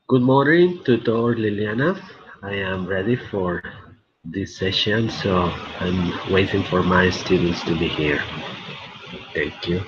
Good morning, Tutor Liliana. I am ready for this session, so I'm waiting for my students to be here. Thank you.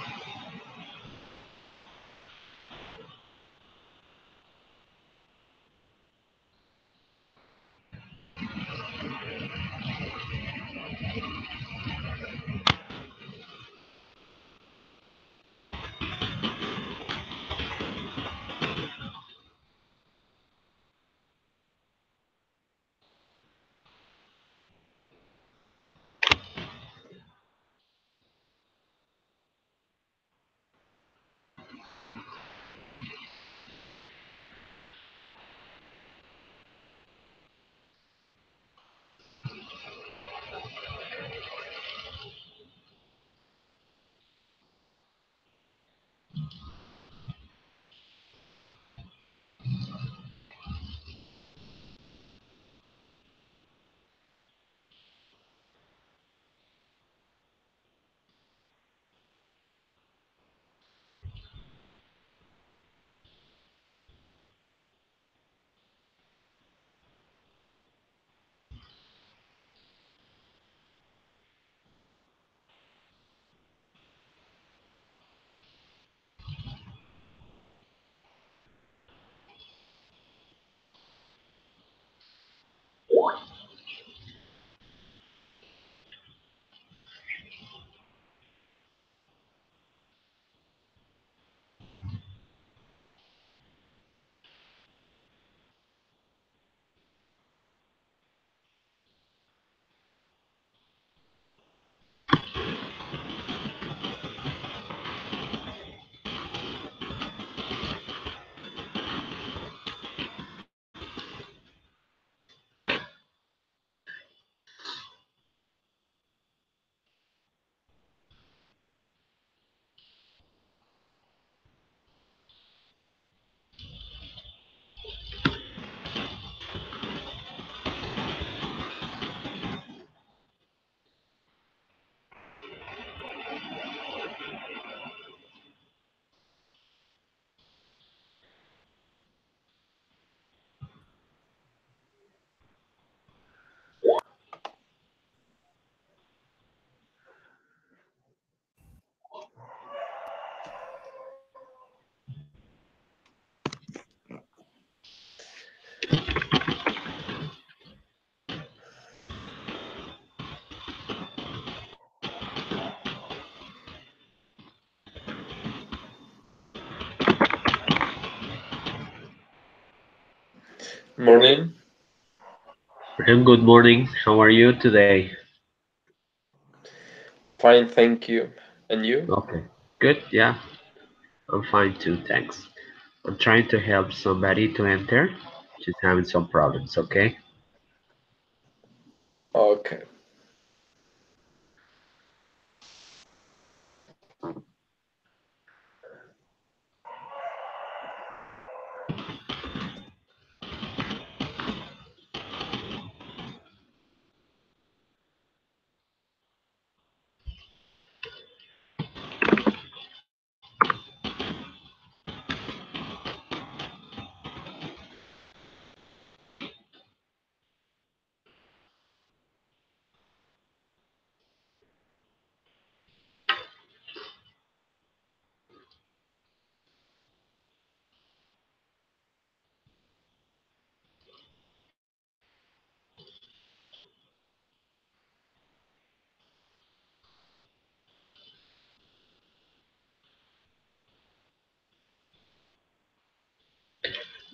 Morning. And good morning. How are you today? Fine, thank you. And you? Okay, good. Yeah, I'm fine too. Thanks. I'm trying to help somebody to enter. She's having some problems. Okay. Okay.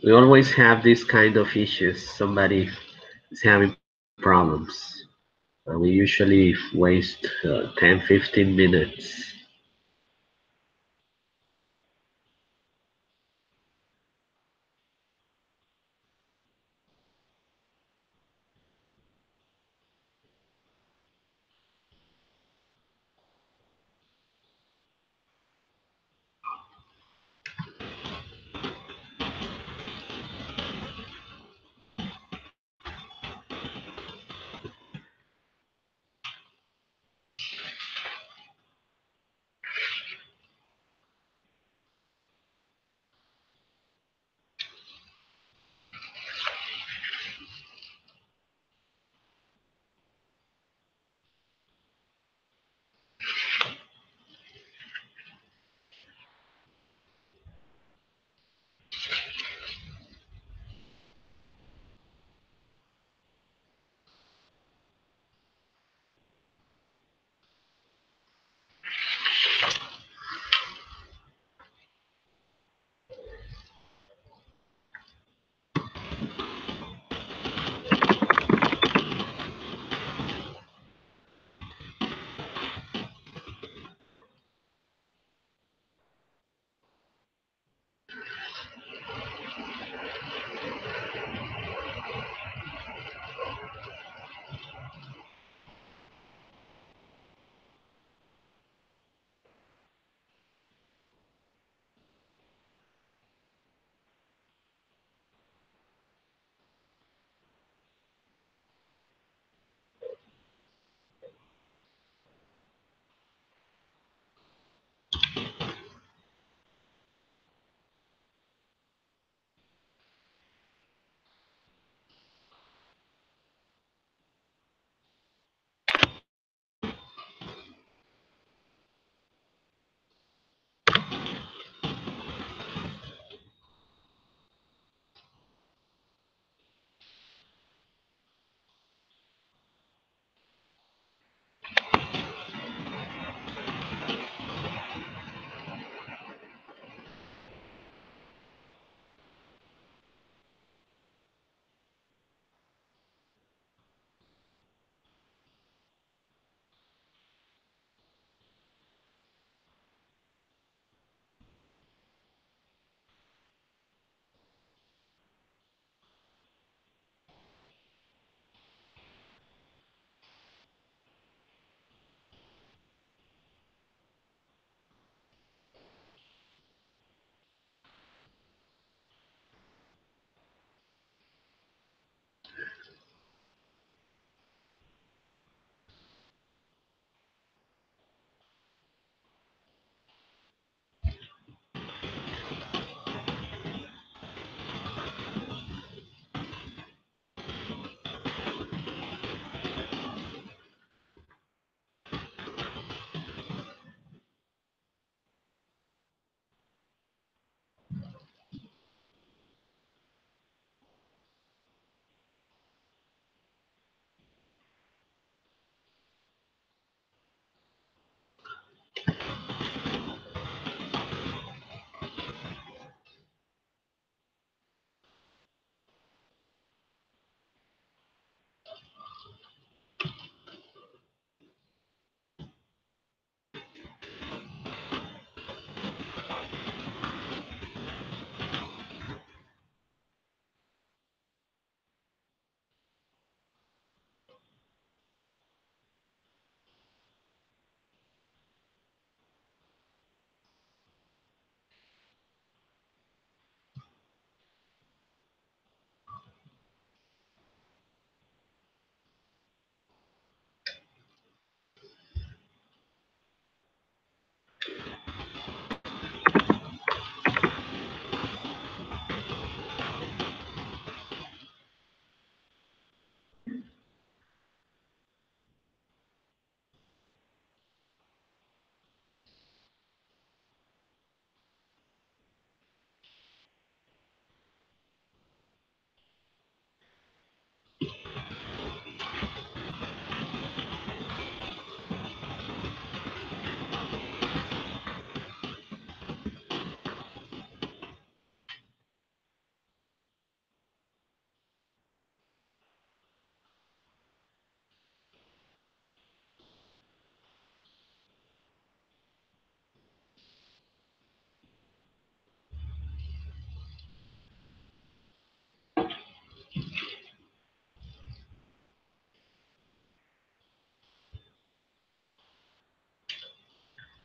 We always have this kind of issues. Somebody is having problems. We usually waste 10, 15 minutes.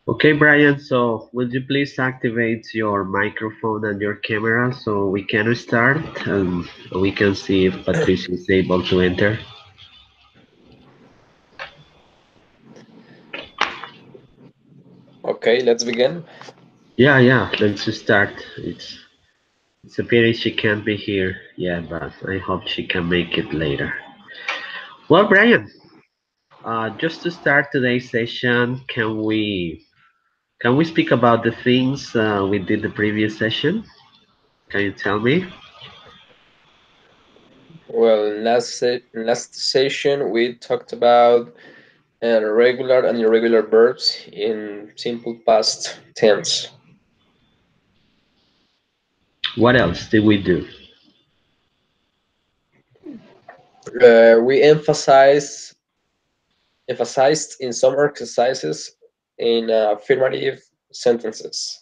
Okay, Brian, so would you please activate your microphone and your camera so we can start and we can see if Patricia is able to enter? Okay, let's begin. Yeah, let's start. It's a pity she can't be here yet, but I hope she can make it later. Well, Brian, just to start today's session, can we speak about the things we did the previous session? Can you tell me? Well, last session we talked about regular and irregular verbs in simple past tense. What else did we do? We emphasized in some exercises in affirmative sentences.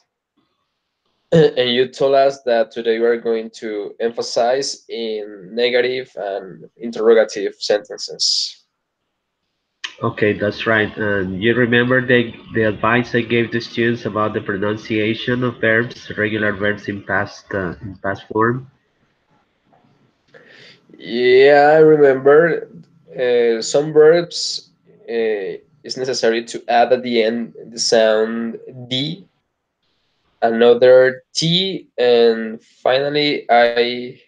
And you told us that today we are going to emphasize in negative and interrogative sentences. Okay, that's right. And you remember the advice I gave the students about the pronunciation of verbs, regular verbs in past form? Yeah, I remember some verbs is necessary to add at the end the sound D, another T, and finally ID.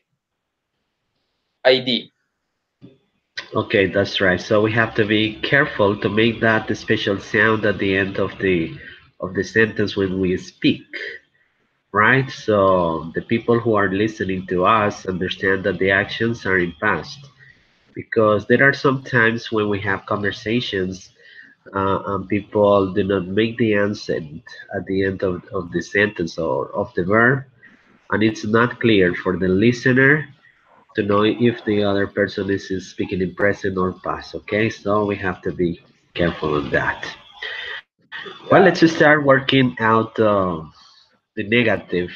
Okay, that's right. So we have to be careful to make that special sound at the end of the sentence when we speak, right? So the people who are listening to us understand that the actions are in past because there are some times when we have conversations and people do not make the answer at the end of the sentence or of the verb, and it's not clear for the listener to know if the other person is speaking in present or past. Okay, so we have to be careful on that. Well, let's Yeah. just start working out the negative.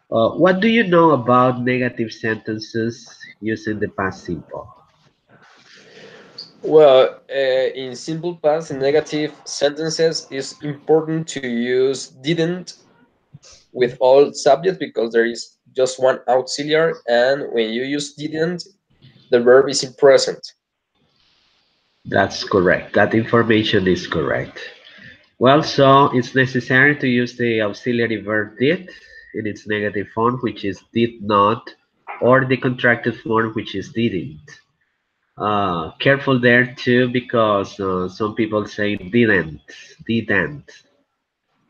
What do you know about negative sentences using the past simple? Well, in simple past and negative sentences, it's important to use didn't with all subjects because there is just one auxiliary, and when you use didn't, the verb is in present. That's correct. That information is correct. Well, so it's necessary to use the auxiliary verb did in its negative form, which is did not, or the contracted form, which is didn't. Careful there too, because some people say didn't.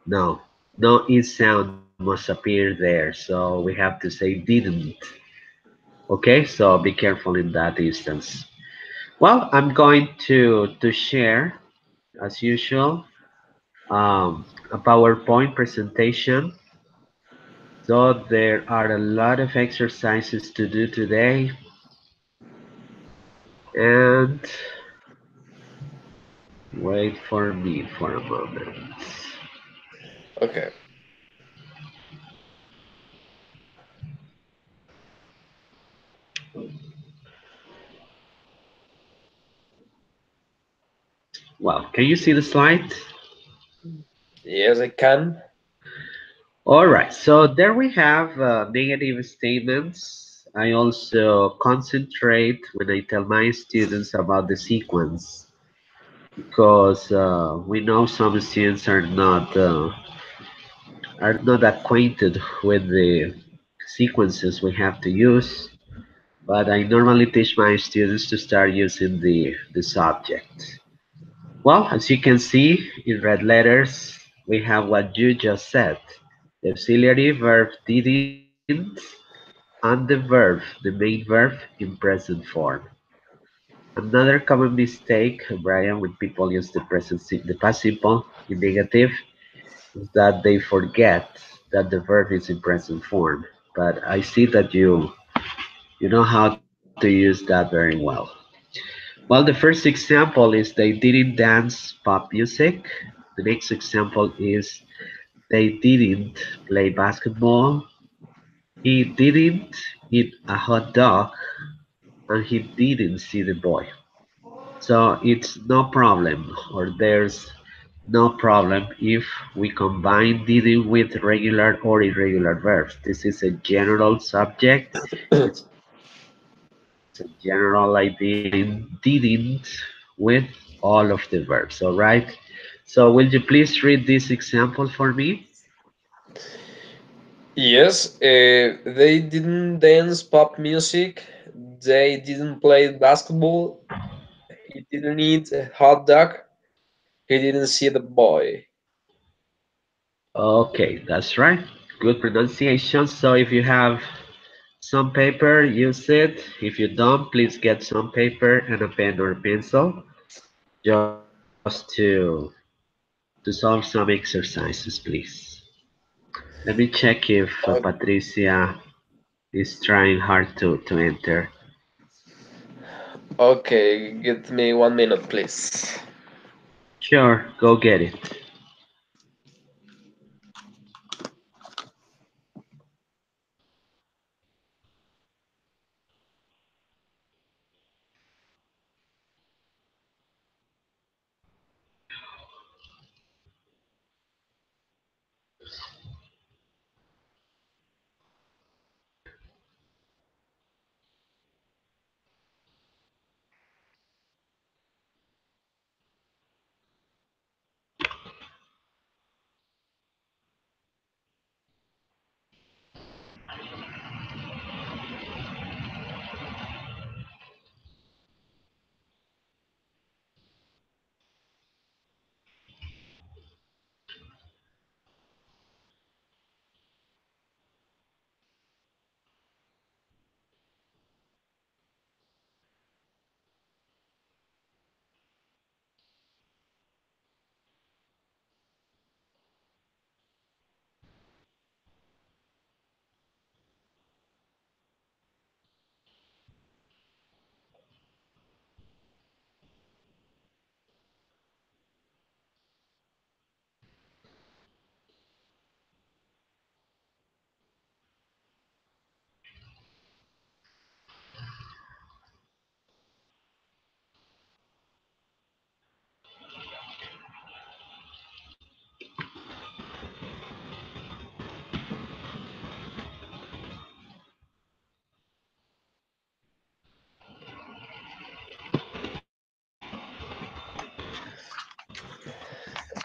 No, no e sound must appear there, so we have to say didn't. Okay, so be careful in that instance. Well, I'm going to share, as usual, a PowerPoint presentation. So there are a lot of exercises to do today, and wait for me for a moment. Okay. Well, can you see the slide? Yes, I can. All right, so there we have negative statements. I also concentrate when I tell my students about the sequence because we know some students are not acquainted with the sequences we have to use, but I normally teach my students to start using the subject. Well, as you can see in red letters, we have what you just said. The auxiliary verb didn't and the verb, the main verb in present form. Another common mistake, Brian, when people use the past simple in negative, is that they forget that the verb is in present form. But I see that you know how to use that very well. Well, the first example is they didn't dance pop music. The next example is they didn't play basketball. He didn't eat a hot dog and he didn't see the boy. So it's no problem, or No problem if we combine didn't with regular or irregular verbs. This is a general subject. It's a general idea. Didn't with all of the verbs. All right. So will you please read this example for me? Yes, they didn't dance pop music. They didn't play basketball. He didn't eat a hot dog. He didn't see the boy. Okay, that's right. Good pronunciation. So if you have some paper, use it. If you don't, please get some paper and a pen or pencil just to solve some exercises, please. Let me check if Patricia is trying hard to enter. Okay, give me 1 minute, please. Sure, go get it.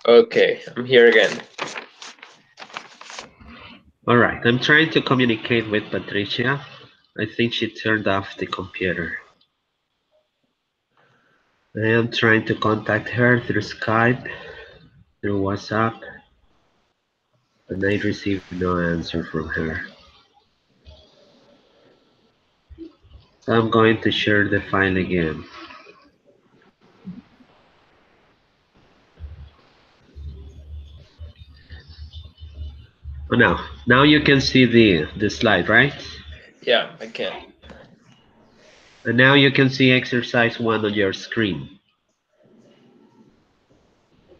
Okay, I'm here again. All right, I'm trying to communicate with Patricia. I think she turned off the computer. I am trying to contact her through Skype, through WhatsApp, and I received no answer from her. So I'm going to share the file again. Oh, now you can see the slide, right? Yeah, I can. And now you can see exercise 1 on your screen.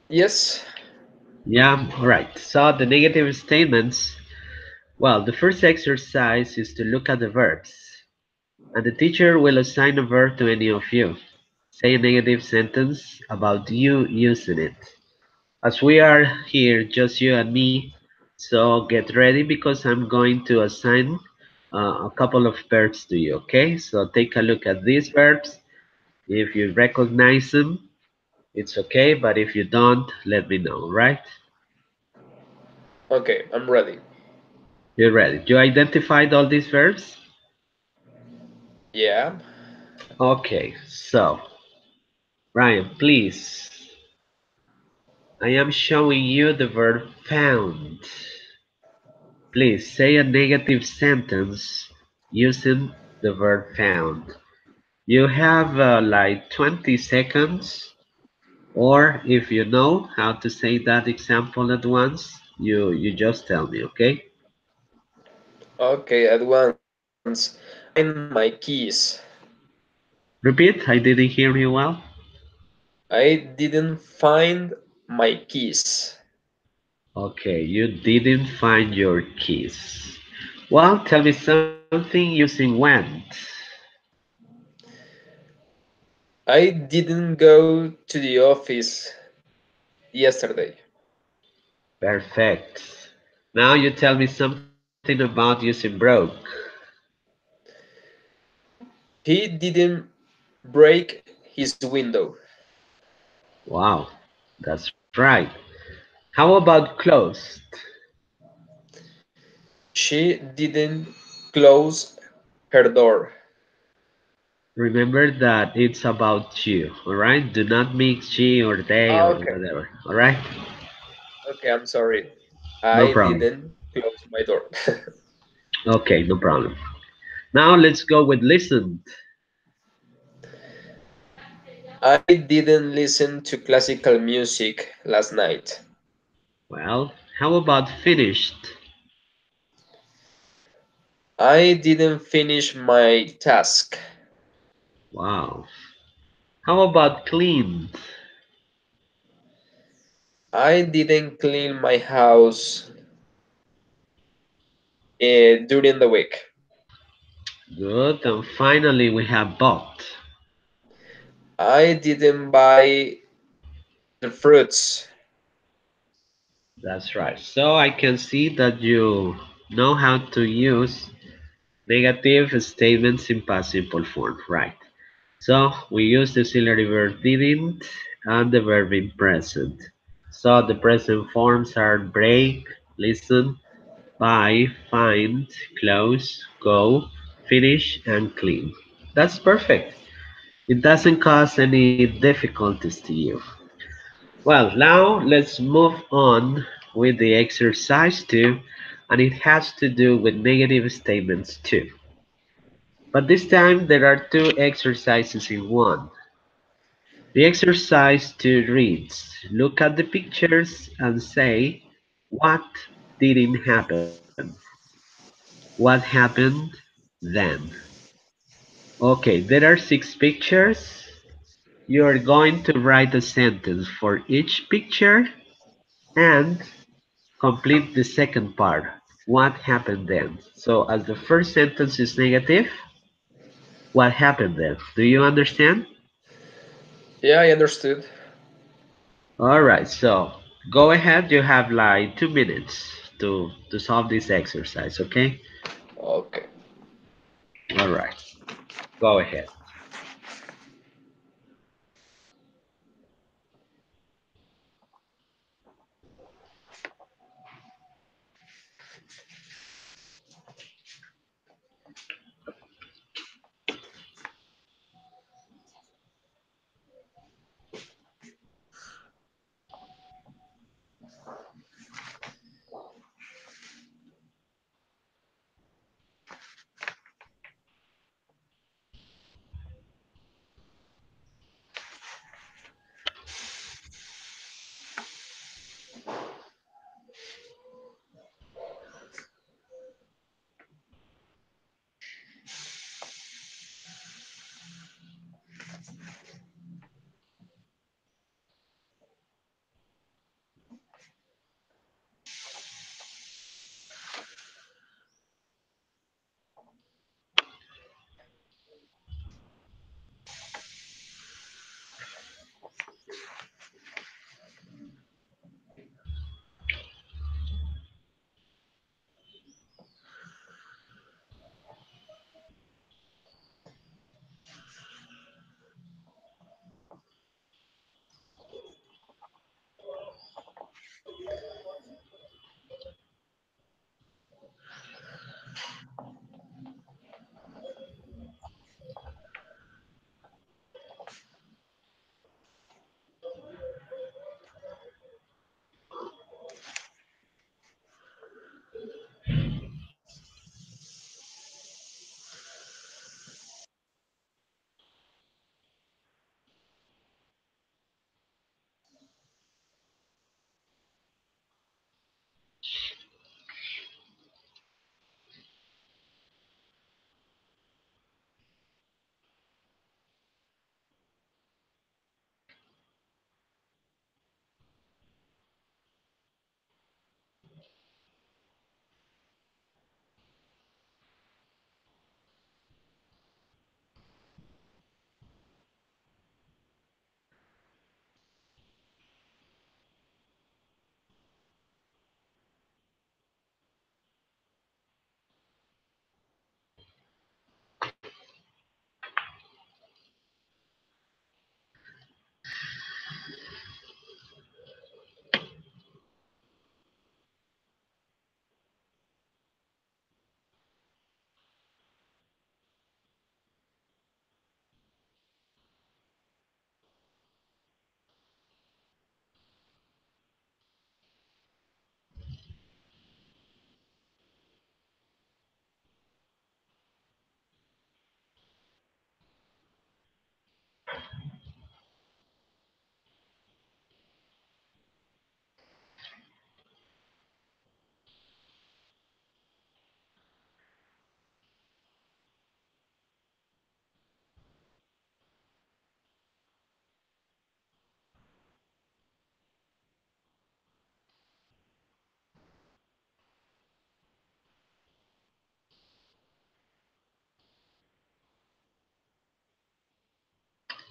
Yes. Yeah, all right. So the negative statements, well, the first exercise is to look at the verbs. And the teacher will assign a verb to any of you. Say a negative sentence about you using it. As we are here, just you and me, so get ready because I'm going to assign a couple of verbs to you, okay? So take a look at these verbs. If you recognize them, it's okay, but if you don't, let me know, right? Okay, I'm ready. You're ready. You identified all these verbs? Yeah. Okay, so Ryan, please. I am showing you the verb found. Please say a negative sentence using the verb found. You have like 20 seconds, or if you know how to say that example at once, you just tell me, okay? Okay, at once. I didn't find my keys. Repeat, I didn't hear you well. I didn't find my keys. Okay, you didn't find your keys. Well, tell me something using went. I didn't go to the office. yesterday. Perfect. Now you tell me something about using broke. He didn't break his window. Wow, that's right. How about closed? She didn't close her door. Remember that it's about you, alright? Do not mix she or they Ah, or okay. whatever, alright? Okay, I'm sorry. No I problem. didn't close my door. Okay, no problem. Now let's go with listen. I didn't listen to classical music last night. Well, how about finished? I didn't finish my task. Wow. How about cleaned? I didn't clean my house during the week. Good. And finally, we have bought. I didn't buy the fruits. That's right. So I can see that you know how to use negative statements in past simple form, right? So we use the auxiliary verb didn't and the verb in present. So the present forms are break, listen, buy, find, close, go, finish, and clean. That's perfect. It doesn't cause any difficulties to you. Well, now let's move on with the exercise 2, and it has to do with negative statements too. But this time there are two exercises in one. The exercise 2 reads, look at the pictures and say, what didn't happen? What happened then? Okay, there are 6 pictures. You are going to write a sentence for each picture and complete the second part. What happened then? So as the first sentence is negative, what happened then? Do you understand? Yeah, I understood. Alright, so go ahead. You have like 2 minutes to solve this exercise, okay? Okay. Alright, go ahead.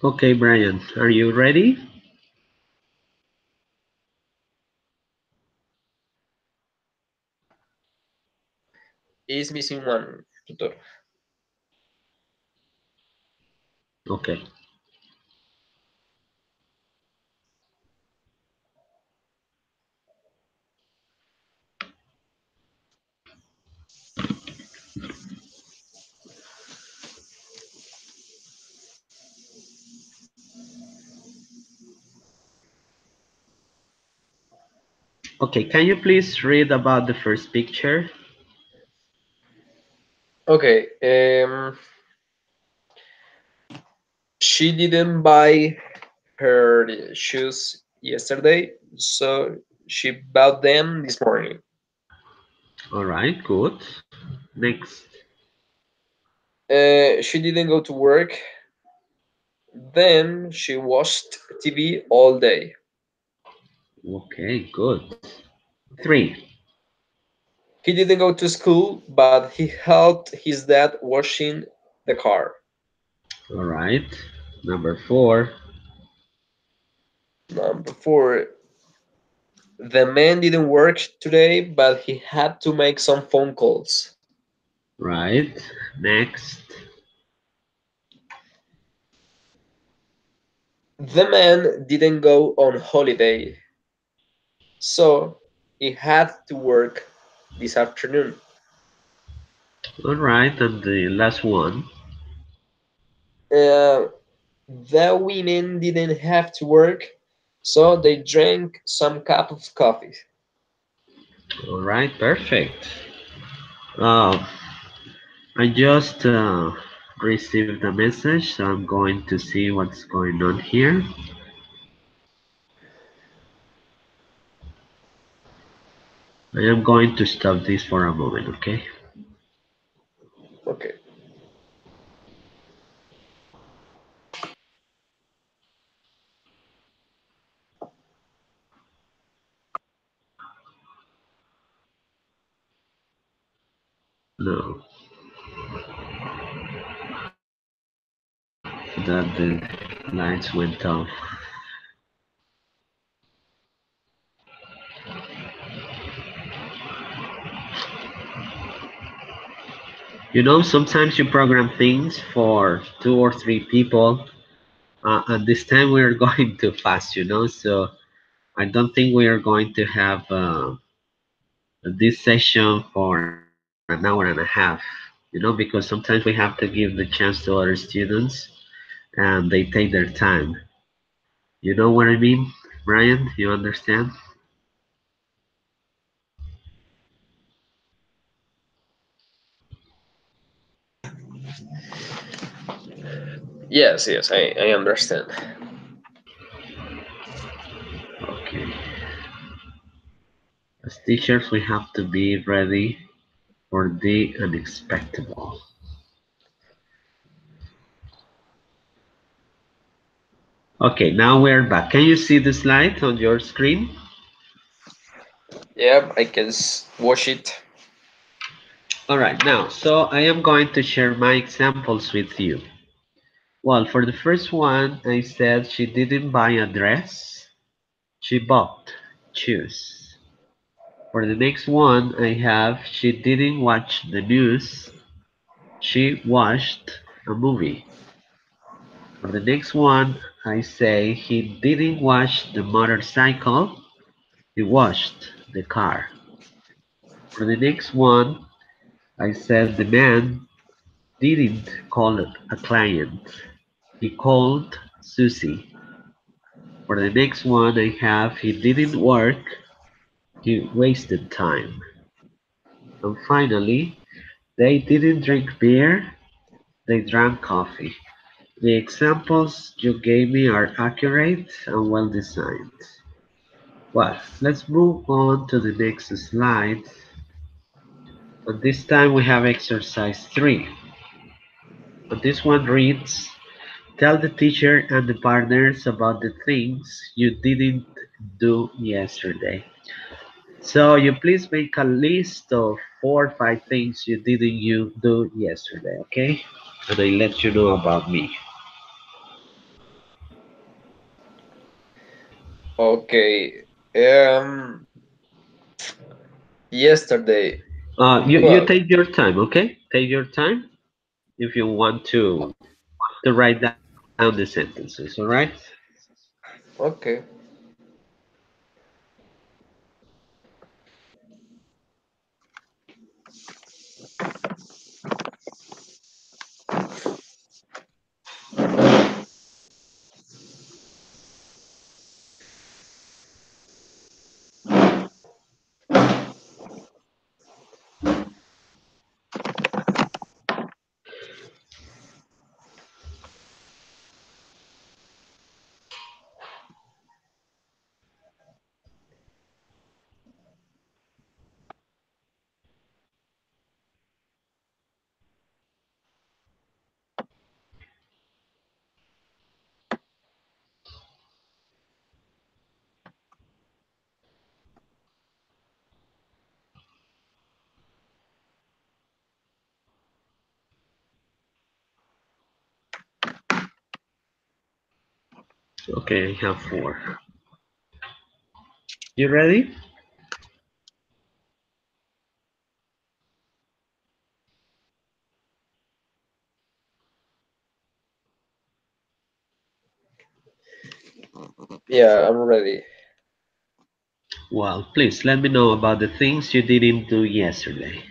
Okay, Brian, are you ready? Is missing one, tutor. Okay. Okay, can you please read about the first picture? Okay. She didn't buy her shoes yesterday, so she bought them this morning. All right, good. Next. She didn't go to work. Then she watched TV all day. Okay, good. Number three. He didn't go to school, but he helped his dad washing the car. All right. Number four. Number four, the man didn't work today, but he had to make some phone calls. Right. Next. The man didn't go on holiday, so he had to work this afternoon. All right, and the last one. Uh, the women didn't have to work, so they drank some cup of coffee. All right, perfect. Uh, I just received a message, so I'm going to see what's going on here. I am going to stop this for a moment, okay? Okay. No, that the lights went off. You know, sometimes you program things for two or three people, and this time we are going too fast, you know, so I don't think we are going to have this session for an hour and a half, you know, because sometimes we have to give the chance to other students and they take their time. You know what I mean, Brian? You understand? Yes, yes, I understand. Okay. As teachers, we have to be ready for the unexpected. Okay, now we're back. Can you see the slide on your screen? Yeah, I can watch it. All right, now, so I am going to share my examples with you. Well, for the first one, I said she didn't buy a dress, she bought shoes. For the next one, I have she didn't watch the news, she watched a movie. For the next one, I say he didn't wash the motorcycle, he washed the car. For the next one, I said the man didn't call a client, he called Susie. For the next one, I have he didn't work, he wasted time. And finally, they didn't drink beer, they drank coffee. The examples you gave me are accurate and well designed. Well, let's move on to the next slide. And this time we have exercise 3. And this one reads, tell the teacher and the partners about the things you didn't do yesterday. So you please make a list of 4 or 5 things you didn't do yesterday, okay? And I let you know about me. Okay. Um, Yesterday. You Well, take your time, okay? Take your time if you want to write down the sentences, all right? okay. Okay, I have four. You ready? Yeah, I'm ready. Well, please let me know about the things you didn't do yesterday.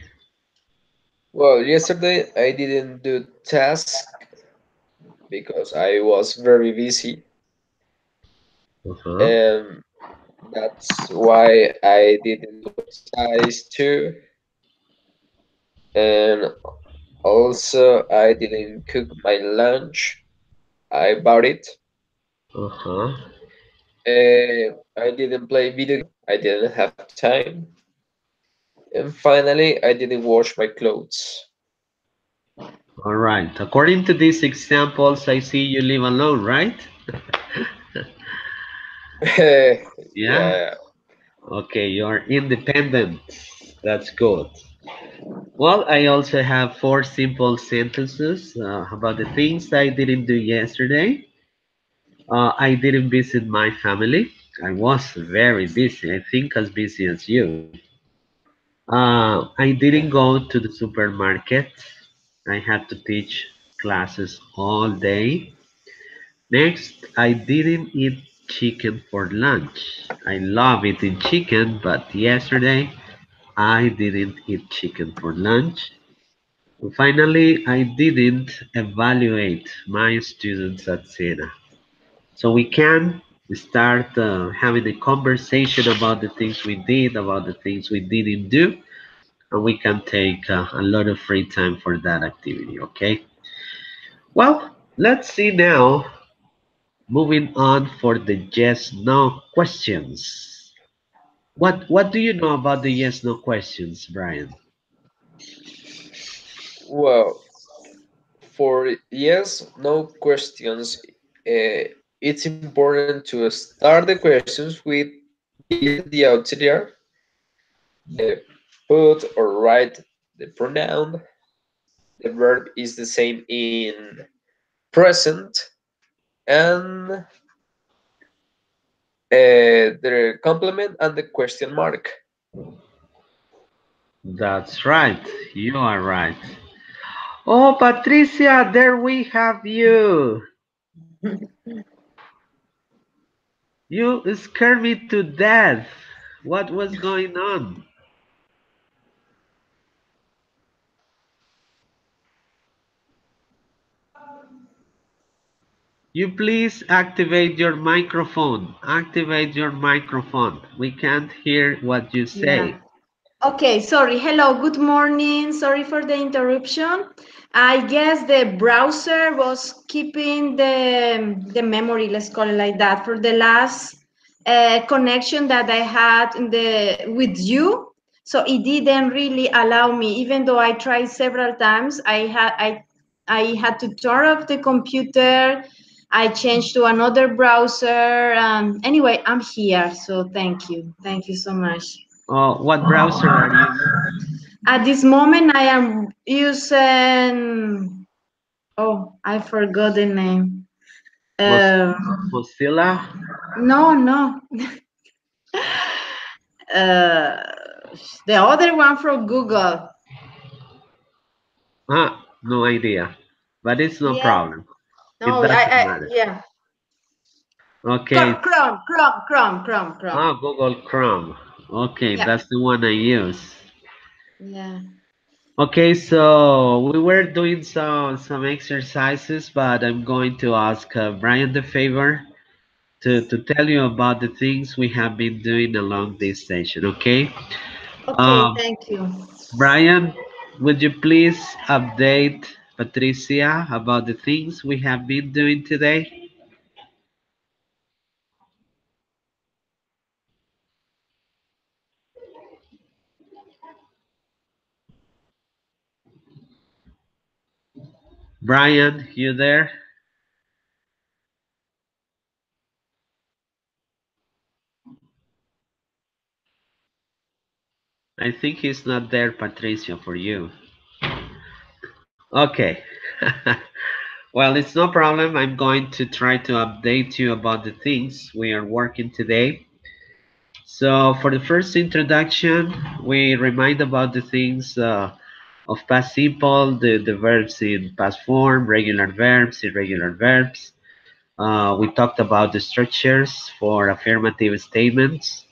Well, yesterday I didn't do task because I was very busy, Uh-huh. and that's why I didn't do exercise too. And also, I didn't cook my lunch. I bought it. Uh-huh. I didn't play video games. I didn't have time. And finally, I didn't wash my clothes. All right. According to these examples, I see you live alone, right? Yeah? Yeah. Okay, you're independent. That's good. Well, I also have four simple sentences about the things I didn't do yesterday. I didn't visit my family. I was very busy, I think as busy as you. I didn't go to the supermarket. I had to teach classes all day. Next, I didn't eat chicken for lunch. I love eating chicken, but yesterday I didn't eat chicken for lunch. Finally, I didn't evaluate my students at Sena. So we can start having a conversation about the things we did, about the things we didn't do, and we can take a lot of free time for that activity, okay? Well, let's see now, moving on for the yes no questions. What do you know about the yes no questions, Brian? Well, for yes, no questions, it's important to start the questions with did the auxiliary, put or write the pronoun, the verb is the same in present, and the complement and the question mark. That's right. You are right. Oh, Patricia, there we have you. You scared me to death. What was going on? You please activate your microphone. Activate your microphone. We can't hear what you Yeah. say. Okay, sorry. Hello, good morning. Sorry for the interruption. I guess the browser was keeping the memory, let's call it like that, for the last connection that I had in the with you. So it didn't really allow me, even though I tried several times. I had to turn off the computer. I changed to another browser. Anyway, I'm here, so thank you. Thank you so much. Oh, what browser are you using? At this moment, I am using. Oh, I forgot the name. Mos- Uh, Mozilla? no, no. Uh, the other one from Google. Ah, no idea. But it's no Yeah. problem. It No, doesn't matter. yeah. Okay. Chrome. Ah, Google Chrome. Okay, Yeah. that's the one I use. Yeah. Okay, so we were doing some exercises, but I'm going to ask Brian the favor to tell you about the things we have been doing along this session. Okay, Okay, um, thank you. Brian, would you please update Patricia about the things we have been doing today? Brian, you there? I think he's not there, Patricia, for you. Okay. Well, it's no problem. I'm going to try to update you about the things we are working today. So, for the first introduction, we remind about the things of past simple, the verbs in past form, regular verbs, irregular verbs. We talked about the structures for affirmative statements.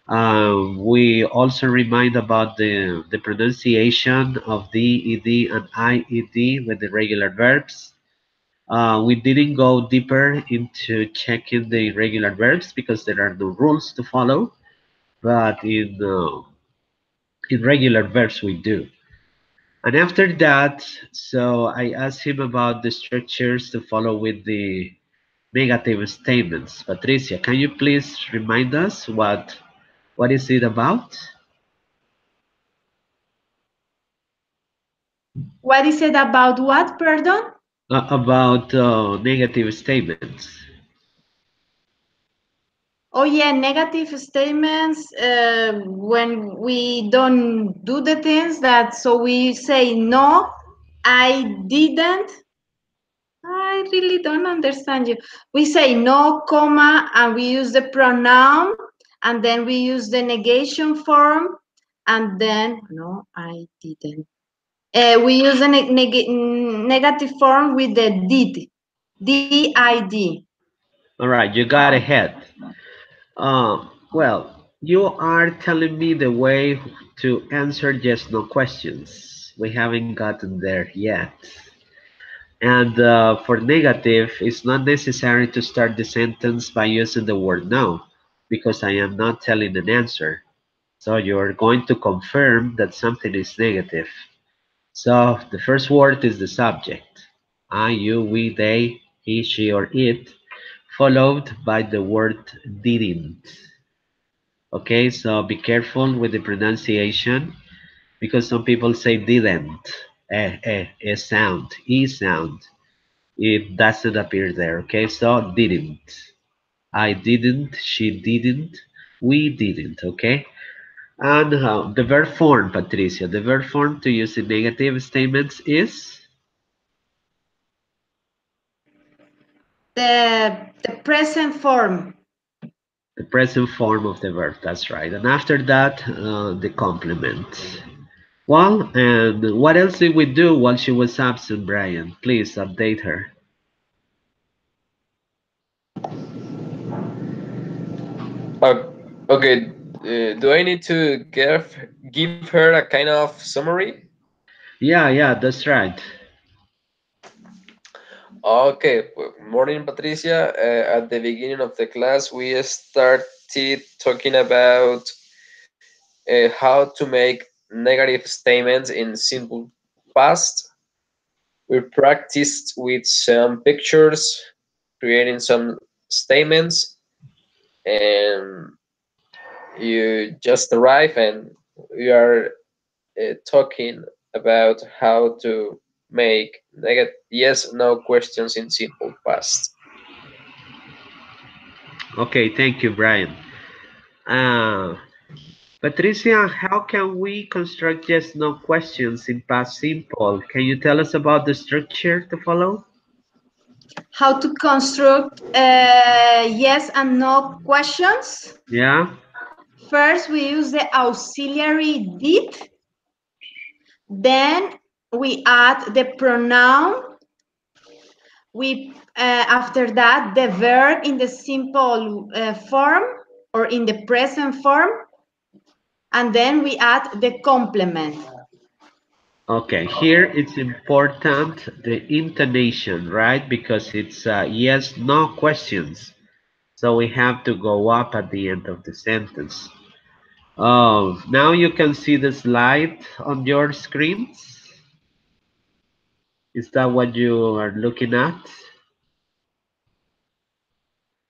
We also remind about the pronunciation of the, ed, and ied with the regular verbs. We didn't go deeper into checking the irregular verbs because there are no rules to follow, but in regular verbs we do. And after that, so I asked him about the structures to follow with the negative statements. Patricia, can you please remind us what is it about? What is it about what, pardon? About negative statements. Oh yeah, negative statements when we don't do the things that so we say no, I didn't. I really don't understand you. We say no, comma, and we use the pronoun, and then we use the negation form, and then no, I didn't. We use the negative form with the did. All right, you got ahead. Well, you are telling me the way to answer yes no questions. We haven't gotten there yet. And for negative, it's not necessary to start the sentence by using the word no, because I am not telling an answer. So you're going to confirm that something is negative. So the first word is the subject. I, you, we, they, he, she, or it, followed by the word didn't. Okay, so be careful with the pronunciation because some people say didn't. A sound, e sound. It doesn't appear there. Okay, so didn't. I didn't, she didn't, we didn't. Okay, and the verb form, Patricia, the verb form to use in negative statements is The present form. the present form of the verb. That's right. And after that, the complement. Well, and what else did we do while she was absent, Brian? Please update her. Uh, okay, do I need to give her a kind of summary? Yeah, that's right. Okay, morning, Patricia. At the beginning of the class, we started talking about how to make negative statements in simple past. We practiced with some pictures, creating some statements, and you just arrive and we are talking about how to make negative yes no questions in simple past. Okay, thank you, Brian. Uh, Patricia, how can we construct yes no questions in past simple? Can you tell us about the structure to follow? how to construct yes and no questions. Yeah. First, we use the auxiliary did. Then we add the pronoun. We after that the verb in the simple form or in the present form, and then we add the complement. Okay, here it's important the intonation, right? Because it's yes, no questions. So we have to go up at the end of the sentence. Oh, now you can see the slide on your screens. Is that what you are looking at?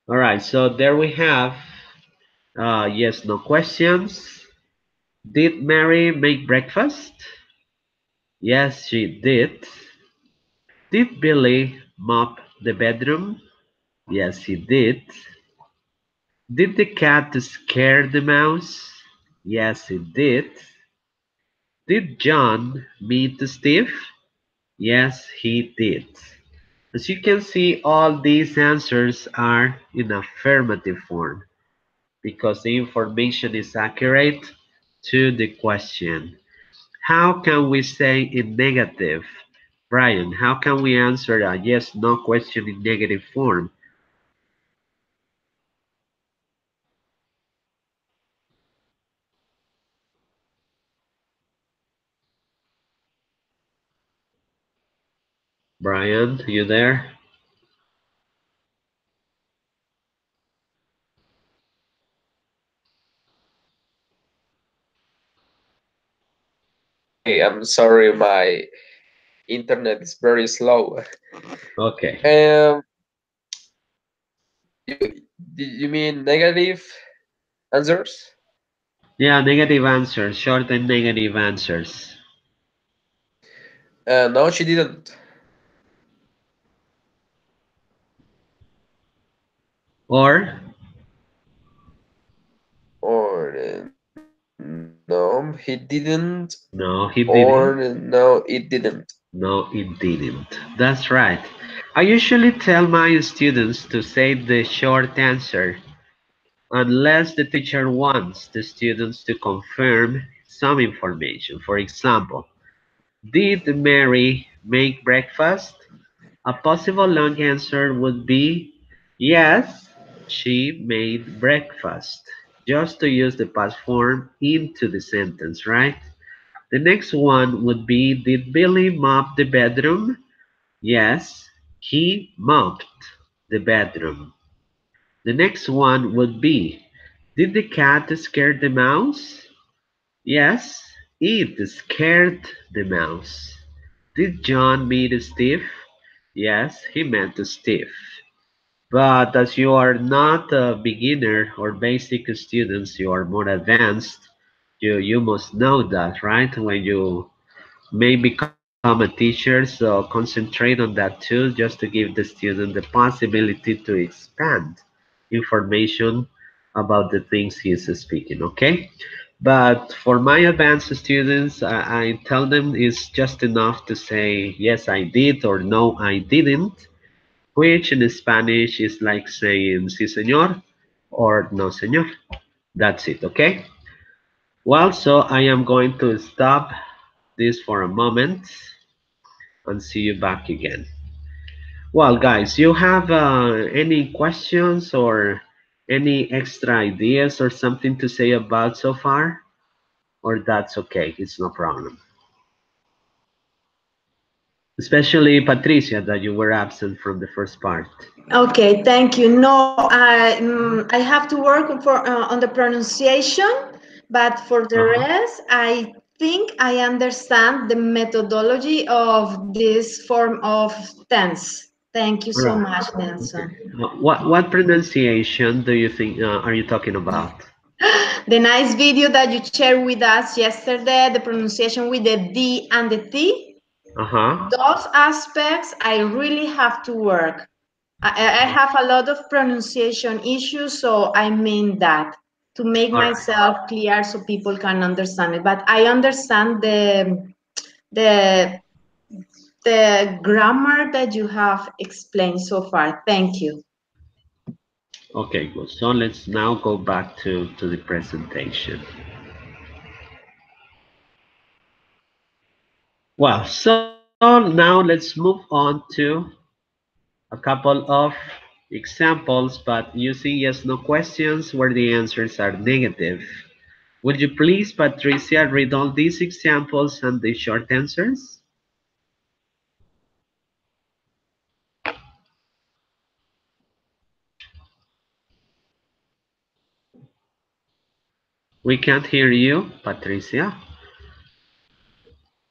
All right, so there we have yes, no questions. Did Mary make breakfast? Yes, she did. Did Billy mop the bedroom? Yes, he did. Did the cat scare the mouse? Yes, he did. Did John meet Steve? Yes, he did. As you can see, all these answers are in affirmative form because the information is accurate to the question. How can we say in negative? Brian, how can we answer a yes, no question in negative form? Brian, you there? Okay, I'm sorry, my internet is very slow. Okay. Um, you, you mean negative answers? Yeah, negative answers, short and negative answers. No, she didn't. Or, Or no, he didn't. no, he Or didn't. no, it didn't. No, it didn't. That's right. I usually tell my students to say the short answer unless the teacher wants the students to confirm some information. For example, did Mary make breakfast? A possible long answer would be yes, she made breakfast. Just to use the past form into the sentence, right? The next one would be did Billy mop the bedroom? Yes, he mopped the bedroom. The next one would be did the cat scare the mouse? Yes, it scared the mouse. Did John meet Steve? Yes, he met Steve. But as you are not a beginner or basic students, you are more advanced. You must know that, right? When you may become a teacher, so concentrate on that too, just to give the student the possibility to expand information about the things he is speaking, okay? But for my advanced students, I tell them it's just enough to say, yes, I did, or no, I didn't, which in Spanish is like saying, sí, señor, or no, señor. That's it, okay? Well, so I am going to stop this for a moment and see you back again. Well, guys, you have any questions or any extra ideas or something to say about so far? Or that's okay, it's no problem. Especially Patricia, that you were absent from the first part. Okay, thank you. No, I have to work on the pronunciation, but for the Uh-huh. rest, I think I understand the methodology of this form of tense. Thank you All so right. much, Okay. Nelson. What pronunciation do you think are you talking about? The nice video that you shared with us yesterday, the pronunciation with the D and the T, Uh-huh. those aspects I really have to work. I have a lot of pronunciation issues, so I mean that to make All right. myself clear so people can understand it. But I understand the the grammar that you have explained so far. Thank you. Okay, good. So let's now go back to the presentation. Well, so now let's move on to a couple of examples, but using yes no questions where the answers are negative. Would you please, Patricia, read all these examples and the short answers? We can't hear you, Patricia.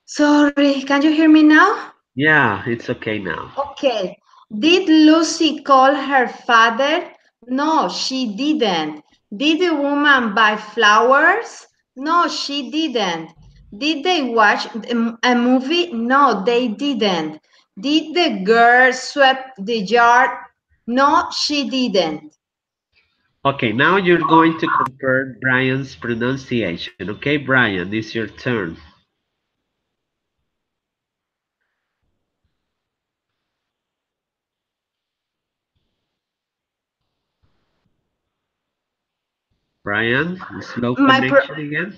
Sorry, can you hear me now? Yeah, it's okay now. Okay. Did Lucy call her father? No, she didn't. Did the woman buy flowers? No, she didn't. Did they watch a movie? No, they didn't. Did the girl sweep the yard? No, she didn't. Okay, now you're going to compare Brian's pronunciation. Okay, Brian, it's your turn. Brian, slow My connection again.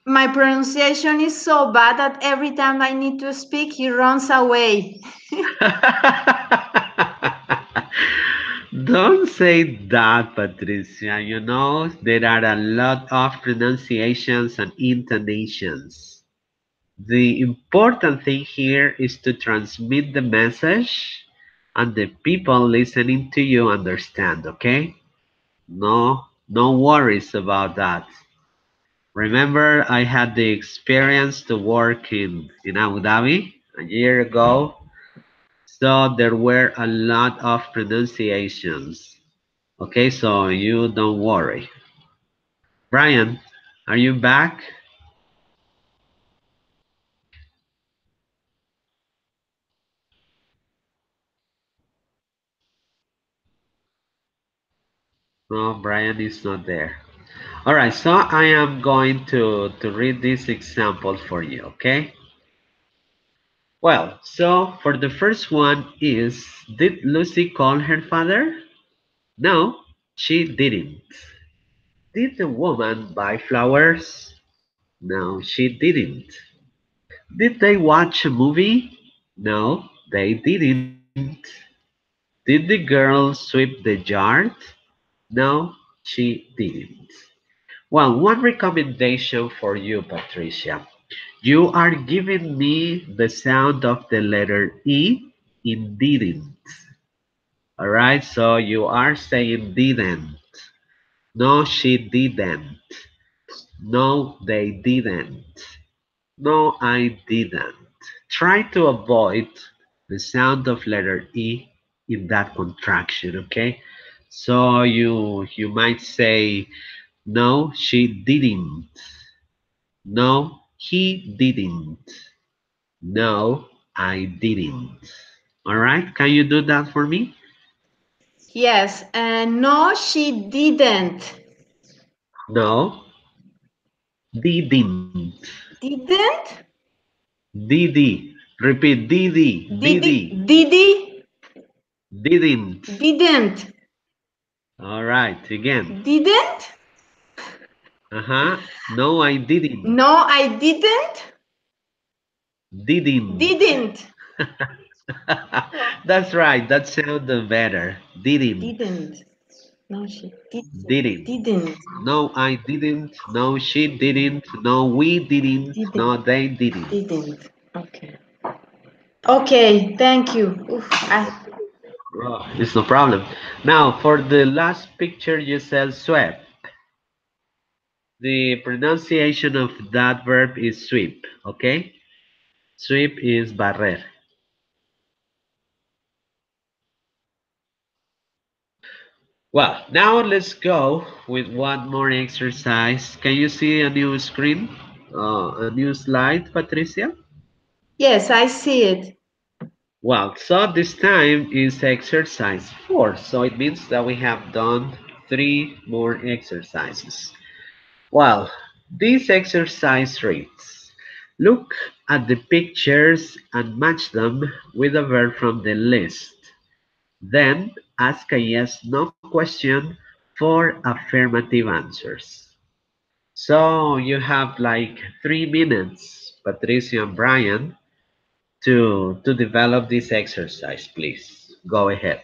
my pronunciation is so bad that every time I need to speak, he runs away. Don't say that, Patricia. You know, there are a lot of pronunciations and intonations. The important thing here is to transmit the message and the people listening to you understand, okay? No worries about that. Remember, I had the experience to work in Abu Dhabi a year ago, so there were a lot of pronunciations. Okay, so you don't worry. Brian, are you back? No, Brian is not there. All right, so I am going to read this example for you, okay? Well, so for the first one is, did Lucy call her father? No, she didn't. Did the woman buy flowers? No, she didn't. Did they watch a movie? No, they didn't. Did the girl sweep the yard? No, she didn't. Well, one recommendation for you, Patricia. You are giving me the sound of the letter E in didn't. All right, so you are saying didn't. No, she didn't. No, they didn't. No, I didn't. Try to avoid the sound of letter E in that contraction, okay? So you might say, no, she didn't. No, he didn't. No, I didn't. All right, can you do that for me? Yes, and no, she didn't. No, didn't. Didn't? Didi. Repeat, Didi. Didi? Didi. Didi? Didn't. Didn't. All right, again. Didn't? Uh-huh. No, I didn't. No, I didn't. Didn't. Didn't. That's right. That sounded better. Didn't. Didn't. No, she didn't. Didn't. Didn't. No, I didn't. No, she didn't. No, we didn't. Didn't. No, they didn't. Didn't. Okay. Okay, thank you. Oof, Oh, it's no problem. Now, for the last picture, you said swept. The pronunciation of that verb is sweep, okay? Sweep is barrer. Well, now let's go with one more exercise. Can you see a new screen? A new slide, Patricia? yes, I see it. Well, so this time is exercise 4. So it means that we have done 3 more exercises. Well, this exercise reads, Look at the pictures and match them with a verb from the list. Then ask a yes/no question for affirmative answers. So you have like 3 minutes, Patricia and Brian, to develop this exercise, please. Go ahead.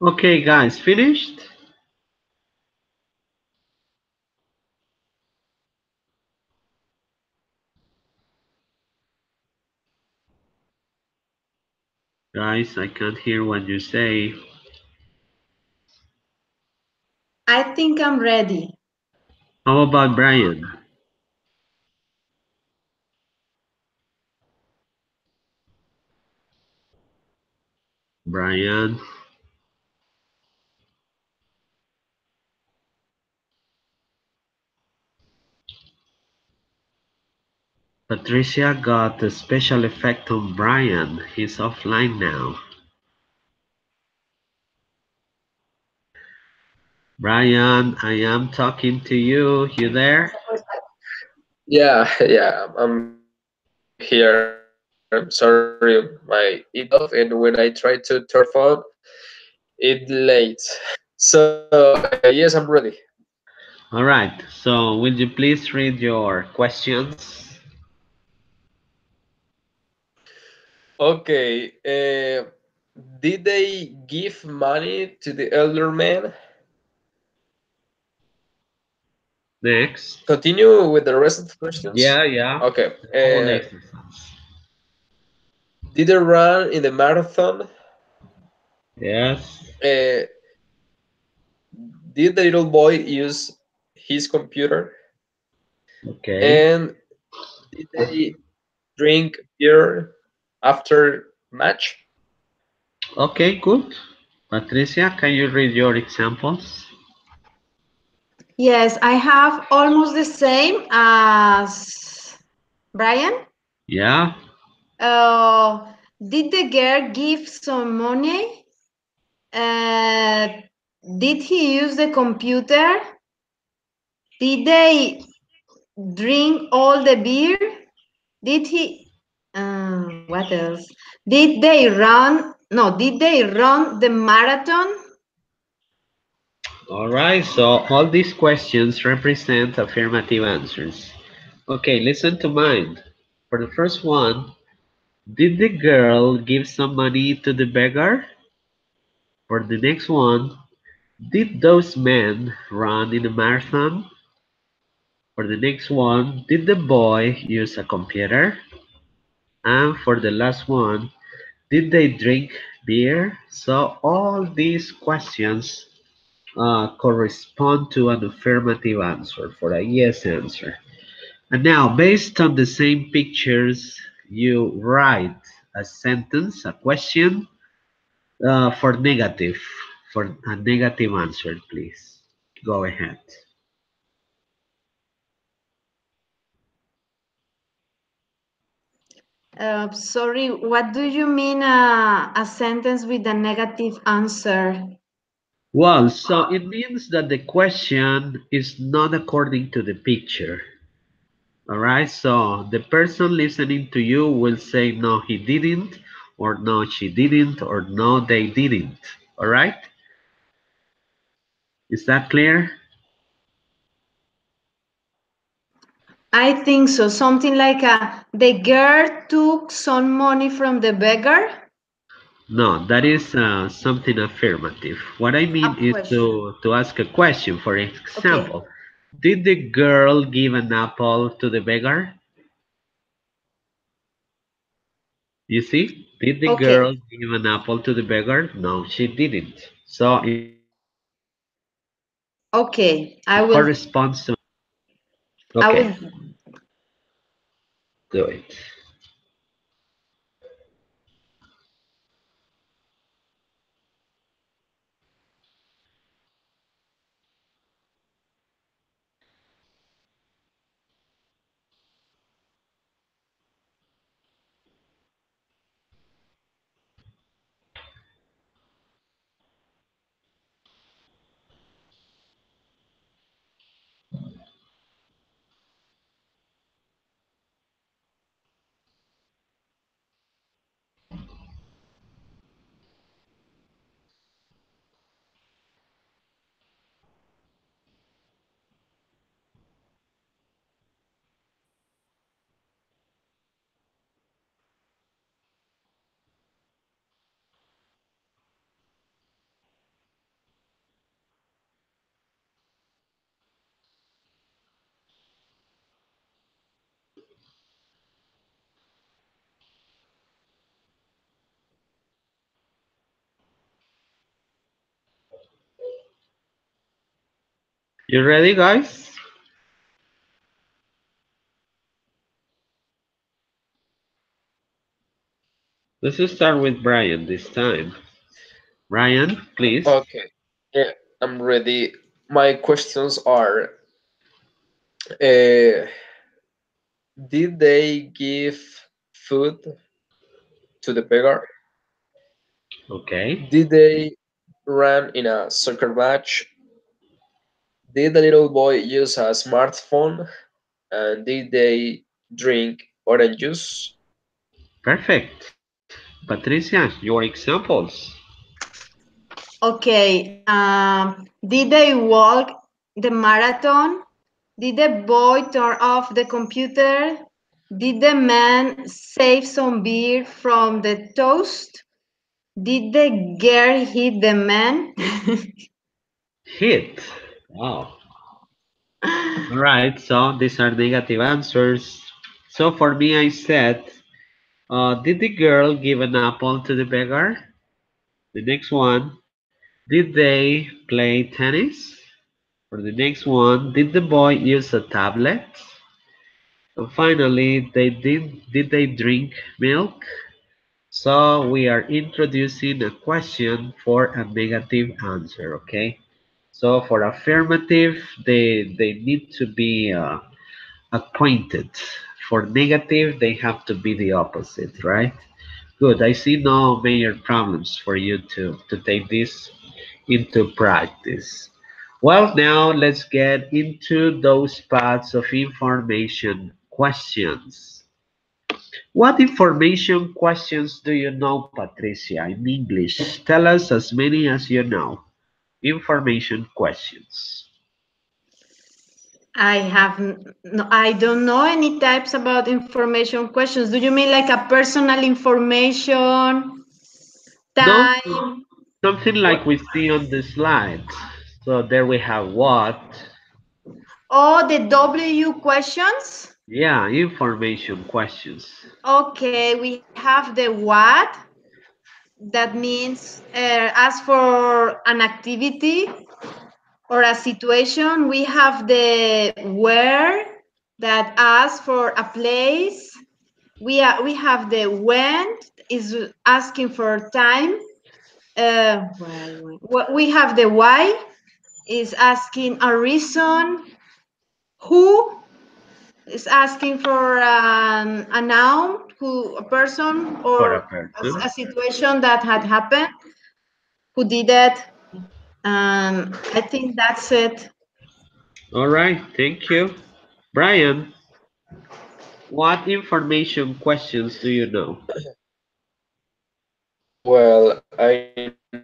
Okay, guys, finished? Guys, I can't hear what you say. I think I'm ready. How about Brian? Brian, Patricia got a special effect on Brian. He's offline now. Brian, I am talking to you. You there? Yeah, yeah, I'm here. Sorry, my it cut off, and when I tried to turn phone, it delayed. So, yes, I'm ready. All right. So, will you please read your questions? Okay, did they give money to the elder man? Next. Continue with the rest of the questions. Yeah, yeah. Okay, The whole exercise. did they run in the marathon? Yes. Uh, did the little boy use his computer? Okay. And did they drink beer after match? Okay, good. Patricia, can you read your examples? Yes, I have almost the same as Brian. Yeah. Uh, did the girl give some money? Uh, Did he use the computer? Did they drink all the beer? Did he? What else? Did they run? No, did they run the marathon? All right, so all these questions represent affirmative answers. Okay, listen to mine. For the first one, did the girl give some money to the beggar? For the next one, did those men run in a marathon? For the next one, did the boy use a computer? And for the last one, did they drink beer? So all these questions correspond to an affirmative answer for a yes answer. And now, based on the same pictures, you write a sentence, a question for negative, for a negative answer, please. Go ahead. Sorry, what do you mean a sentence with a negative answer? Well, so it means that the question is not according to the picture. All right, so the person listening to you will say, no, he didn't, or no, she didn't, or no, they didn't. All right, is that clear? I think so. Something like the girl took some money from the beggar. No, that is something affirmative. What I A mean is question. to ask a question. For Okay. example, did the girl give an apple to the beggar? You see, did the Okay. girl give an apple to the beggar? No, she didn't. So it corresponds to an affirmative. Okay. I Okay, will. do it. You ready, guys? Let's start with Brian this time. Brian, please. Okay, yeah, I'm ready. My questions are: uh, did they give food to the beggar? Okay, Did they run in a soccer match? Did the little boy use a smartphone? And did they drink orange juice? perfect. Patricia, your examples. Okay. Did they walk the marathon? Did the boy turn off the computer? Did the man save some beer from the toast? Did the girl hit the man? Hit. Wow. All right, so these are negative answers. So for me, I said, did the girl give an apple to the beggar? The next one, did they play tennis? For the next one, did the boy use a tablet? And finally, did they drink milk? So we are introducing a question for a negative answer, okay? So for affirmative, they need to be acquainted. For negative, they have to be the opposite, right? Good. I see no major problems for you to take this into practice. Well, now let's get into those parts of information questions. What information questions do you know, Patricia, in English? Tell us as many as you know. Information questions. I don't know any types about information questions. Do you mean like a personal information, No, time? something like What? we see on the slides. So there we have what? Oh, the W questions? Yeah, information questions. Okay, we have the what. That means ask for an activity or a situation. We have the where that asks for a place. We have the when is asking for time. We have the why is asking a reason. Who is asking for a noun, who a person For a or person. a situation that had happened. Who did it? I think that's it. All right, thank you. Brian, what information questions do you know? Well, I know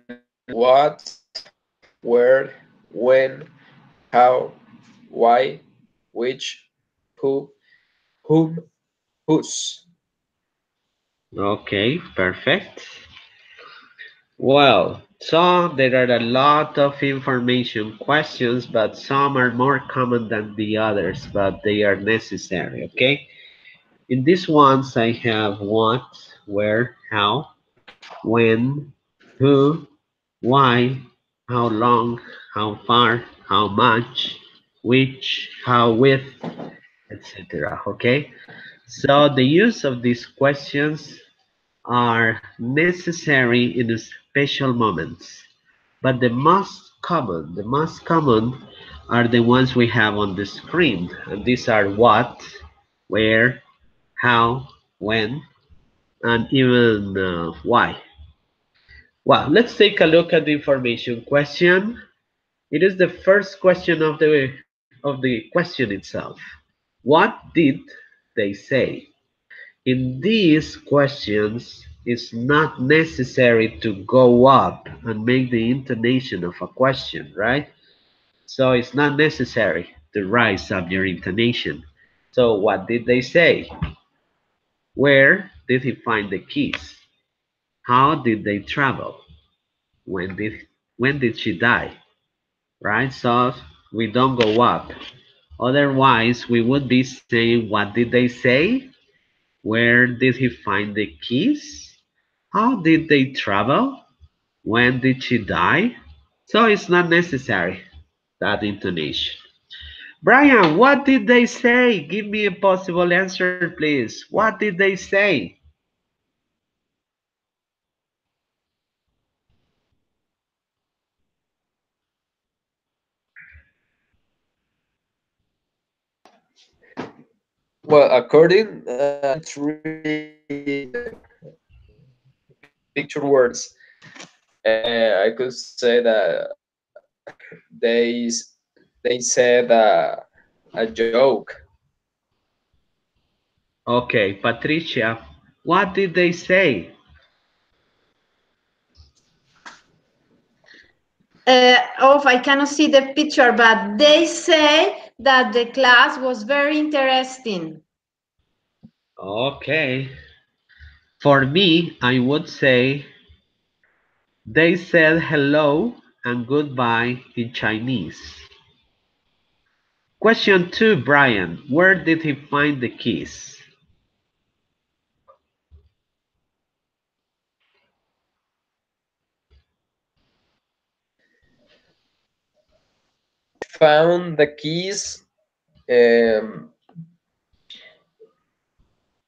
what, where, when, how, why, which, who, whom, whose. Okay, perfect. Well, so there are a lot of information questions, but some are more common than the others, but they are necessary, okay? In these ones, I have what, where, how, when, who, why, how long, how far, how much, which, how with, etc. Okay? So the use of these questions are necessary in special moments. But the most common are the ones we have on the screen. And these are what, where, how, when, and even why. Well, let's take a look at the information question. It is the first question of the question itself. What did they say? In these questions, it's not necessary to go up and make the intonation of a question, right? So it's not necessary to rise up your intonation. So what did they say? Where did he find the keys? How did they travel? When did when did she die? Right? So we don't go up. Otherwise, we would be saying, what did they say? Where did he find the keys? How did they travel? When did she die? So it's not necessary, that intonation. Brian, what did they say? Give me a possible answer, please. What did they say? Well, according, it's really picture words. I could say that they they said a joke. Okay, Patricia, what did they say? I cannot see the picture, but they say that the class was very interesting. Okay. For me, I would say they said hello and goodbye in Chinese. Question 2, Brian. Where did he find the keys? Found the keys um,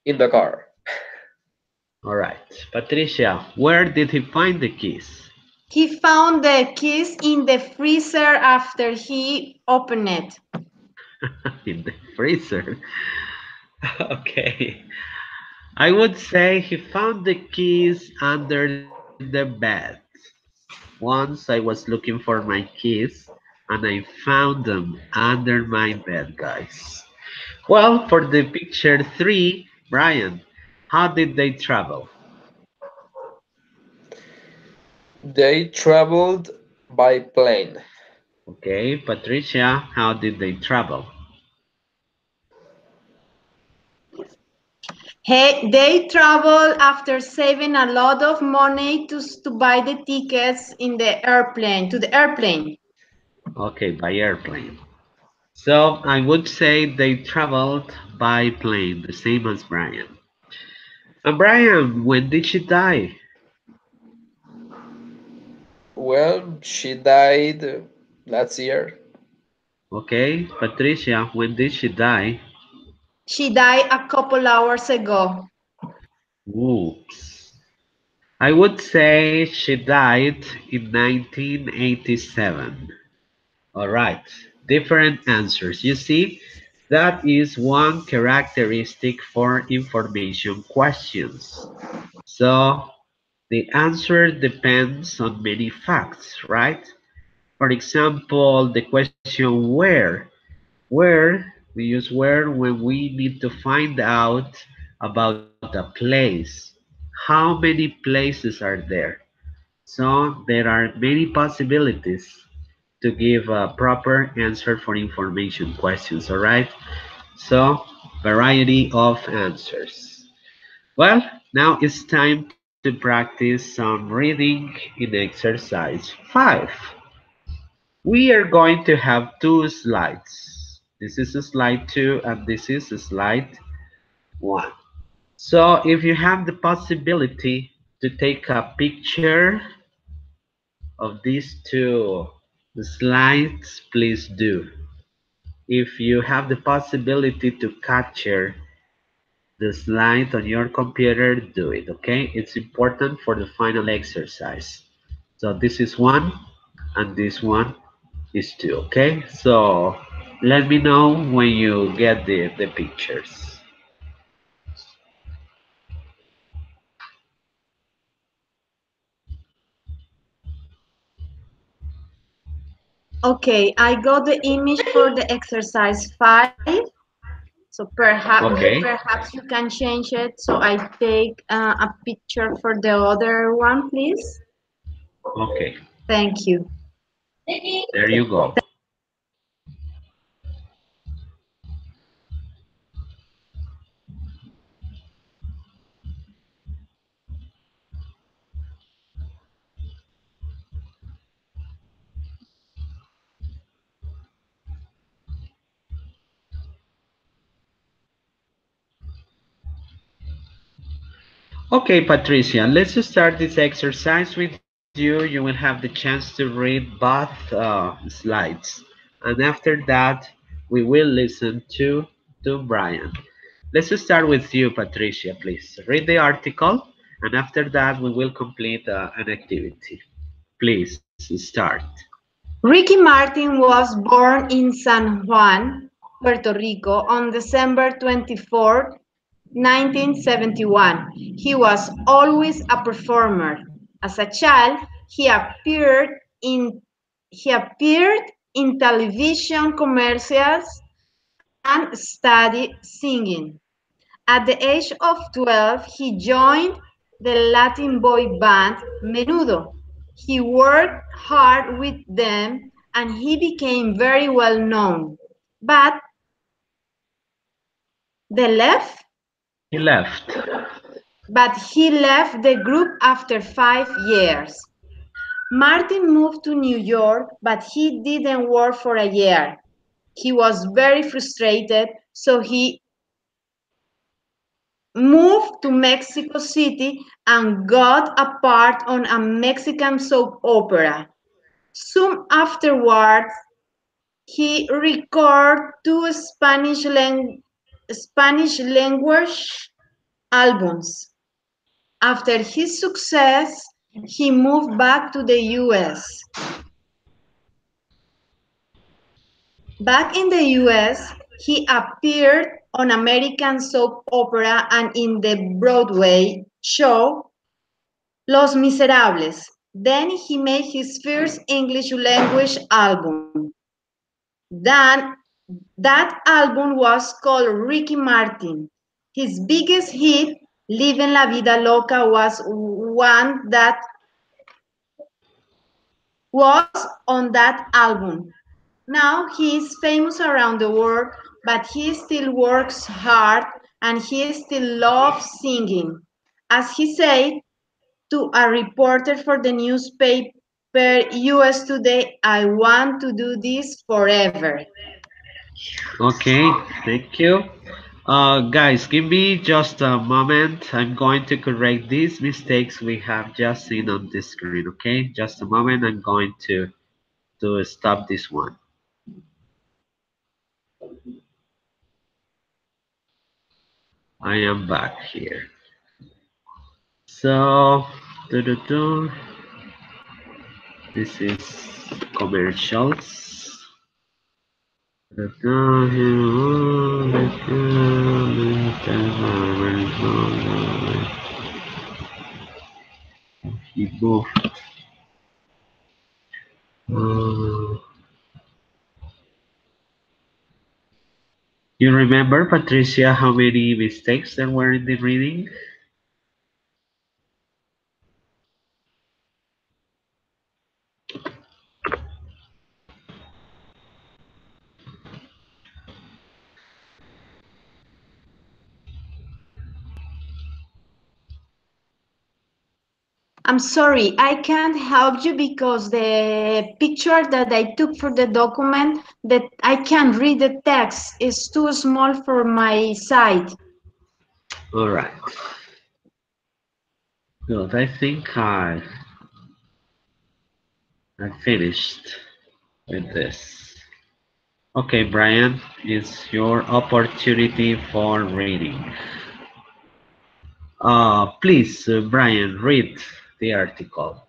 in the car. All right. Patricia, where did he find the keys? He found the keys in the freezer after he opened it. In the freezer. Okay. I would say he found the keys under the bed. Once I was looking for my keys and I found them under my bed, guys. Well, for the picture three, Brian, how did they travel? They traveled by plane. Okay, Patricia, how did they travel? Hey, they travel after saving a lot of money to buy the tickets in the airplane, to the airplane. Okay, by airplane. So I would say they traveled by plane, the same as Brian. And Brian, when did she die? Well, she died last year. Okay, Patricia, when did she die? She died a couple hours ago. Oops. I would say she died in 1987. All right, different answers. You see, that is one characteristic for information questions. So the answer depends on many facts, right? For example, the question where. Where, we use where when we need to find out about a place. How many places are there? So there are many possibilities to give a proper answer for information questions, all right? So, variety of answers. Well, now it's time to practice some reading in exercise 5. We are going to have two slides. This is a slide 2 and this is a slide 1. So if you have the possibility to take a picture of these two slides, please do. If you have the possibility to capture the slide on your computer, do it, okay? It's important for the final exercise. So this is 1 and this one is 2, okay? So let me know when you get the pictures. Okay, I got the image for the exercise 5. So Okay, perhaps you can change it. So I take a picture for the other one, please. okay, Thank you. there you go. Okay, Patricia, let's start this exercise with you. You will have the chance to read both slides. And after that, we will listen to Brian. Let's start with you, Patricia, please. Read the article, and after that, we will complete an activity. Please start. Ricky Martin was born in San Juan, Puerto Rico on December 24th, 1971. He was always a performer. As a child, in he appeared in television commercials and studied singing. At the age of 12, he joined the Latin boy band Menudo. He worked hard with them and he became very well known. But they left, He left. but he left the group after 5 years. Martin moved to New York, but he didn't work for a year. He was very frustrated, so he moved to Mexico City and got a part on a Mexican soap opera. Soon afterwards, he recorded two Spanish language albums. After his success, he moved back to the US. Back in the US, he appeared on American soap opera and in the Broadway show Los Miserables. Then he made his first English language album. Then that album was called Ricky Martin. His biggest hit, Living La Vida Loca, was one that was on that album. Now he is famous around the world, but he still works hard and he still loves singing. As he said to a reporter for the newspaper US Today, I want to do this forever. Okay, thank you. Guys, give me just a moment. I'm going to correct these mistakes we have just seen on the screen, okay? Just a moment. I'm going to stop this one. I am back here. So, doo-doo-doo. This is commercials. He moved. Uh, you remember, Patricia, how many mistakes there were in the reading? I'm sorry, I can't help you because the picture that I took for the document that I can't read the text is too small for my sight. All right. Good. I think I finished with this. Okay, Brian, it's your opportunity for reading. Please, Brian, read the article.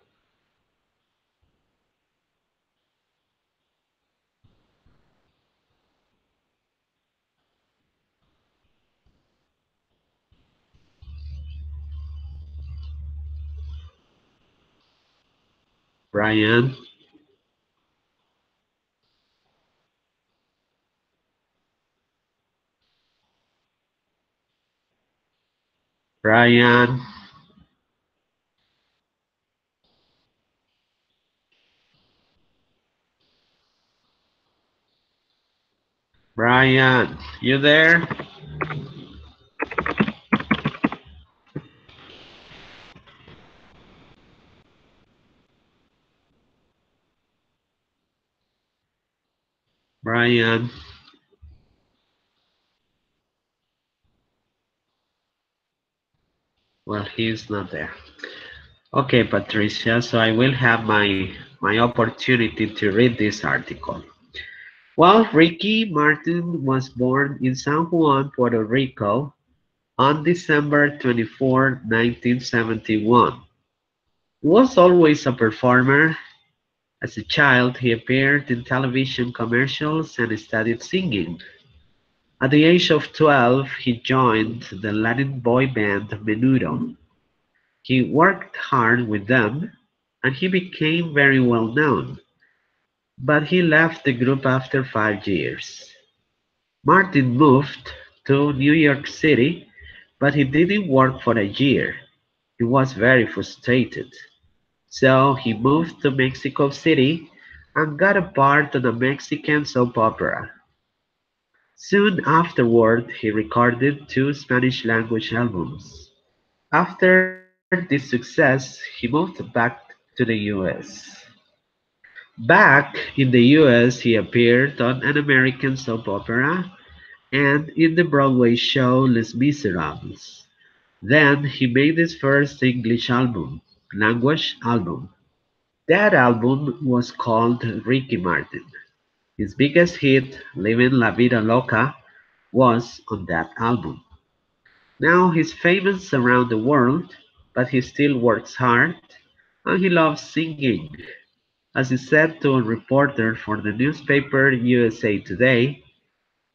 Brian, Brian, Brian, you there? Brian, well, he's not there. Okay, Patricia, so I will have my opportunity to read this article. Well, Ricky Martin was born in San Juan, Puerto Rico on December 24, 1971. He was always a performer. As a child, he appeared in television commercials and studied singing. At the age of 12, he joined the Latin boy band Menudo. He worked hard with them, and he became very well known, but he left the group after 5 years. Martin moved to New York City, but he didn't work for a year. He was very frustrated. So he moved to Mexico City and got a part on a Mexican soap opera. Soon afterward, he recorded two Spanish language albums. After this success, he moved back to the US. Back in the US, he appeared on an American soap opera and in the Broadway show Les Miserables. Then he made his first English album, language album. That album was called Ricky Martin. His biggest hit, Living La Vida Loca, was on that album. Now he's famous around the world, but he still works hard and he loves singing. As he said to a reporter for the newspaper USA Today,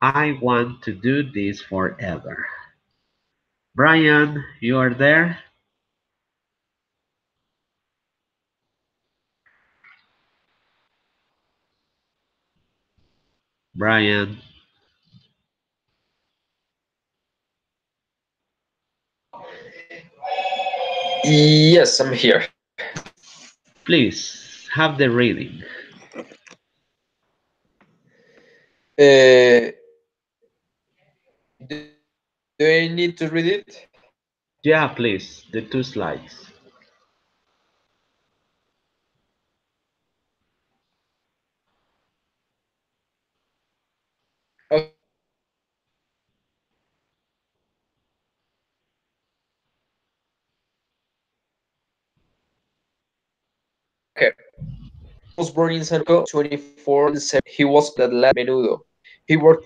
I want to do this forever. Brian, you are there? Brian, Yes, I'm here. please have the reading. Do I need to read it? Yeah, please, the two slides. Okay. He was born in San Francisco, 24 December. He was at Menudo. He worked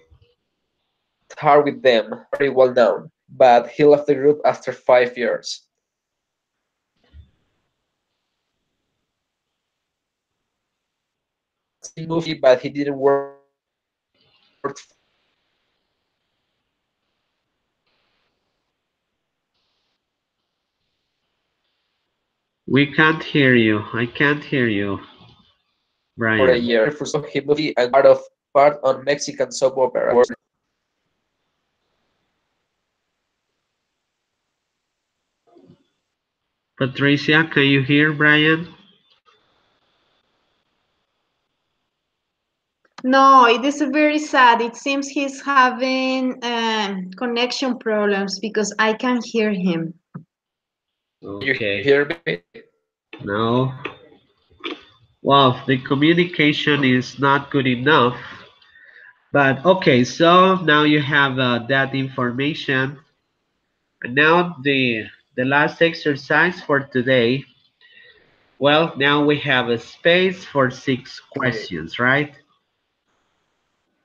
hard with them, very well known, but he left the group after 5 years. He moved, but he didn't work for We can't hear you. I can't hear you, for a Brian. year. He moved and part on Mexican soap opera. Patricia, can you hear Brian? No, it is very sad. It seems he's having connection problems because I can hear him. Can you Okay. hear me? No. Well, the communication is not good enough. But okay, so now you have that information. And now the last exercise for today. Well, now we have a space for 6 questions, Okay. right?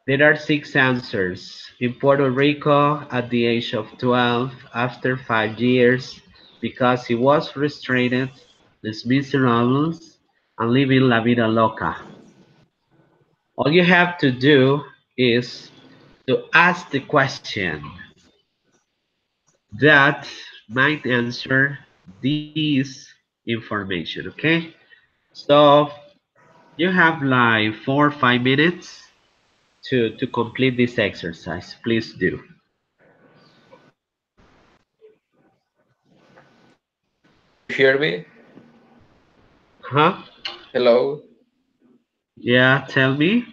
There are 6 answers. In Puerto Rico, at the age of 12, after 5 years, because he was frustrated, Les Miserables, and living La Vida Loca. All you have to do is to ask the question that might answer this information, okay? So you have like 4 or 5 minutes to complete this exercise. Please do. Can you hear me? Huh? Hello? Yeah, tell me.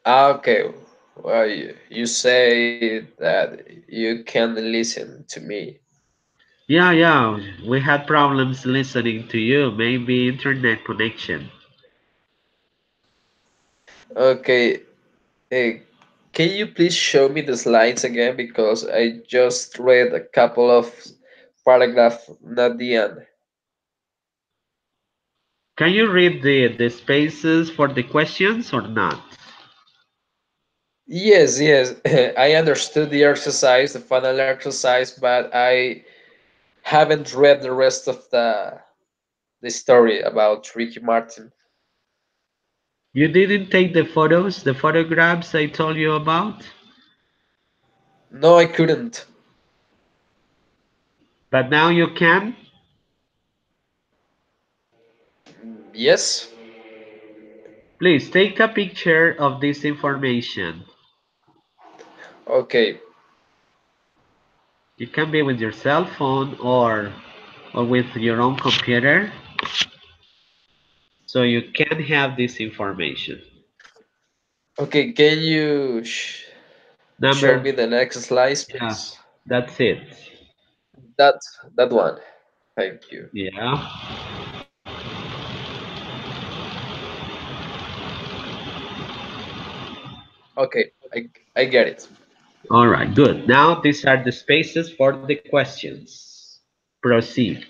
Okay. Well, you say that you can listen to me. Yeah, yeah, we had problems listening to you. Maybe internet connection. Okay. Can you please show me the slides again because I just read a couple of paragraph, not the end. Can you read the spaces for the questions or not? Yes, yes. I understood the exercise, the final exercise, but I haven't read the rest of the story about Ricky Martin. You didn't take the photos, the photographs I told you about? No, I couldn't. But now you can? Yes. Please take a picture of this information. Okay. It can be with your cell phone or with your own computer, so you can have this information. Okay. Can you share Number, me the next slides, yeah, please? that's it. That that one. Thank you. Yeah. Okay. I get it. All right, good. Now these are the spaces for the questions. Proceed.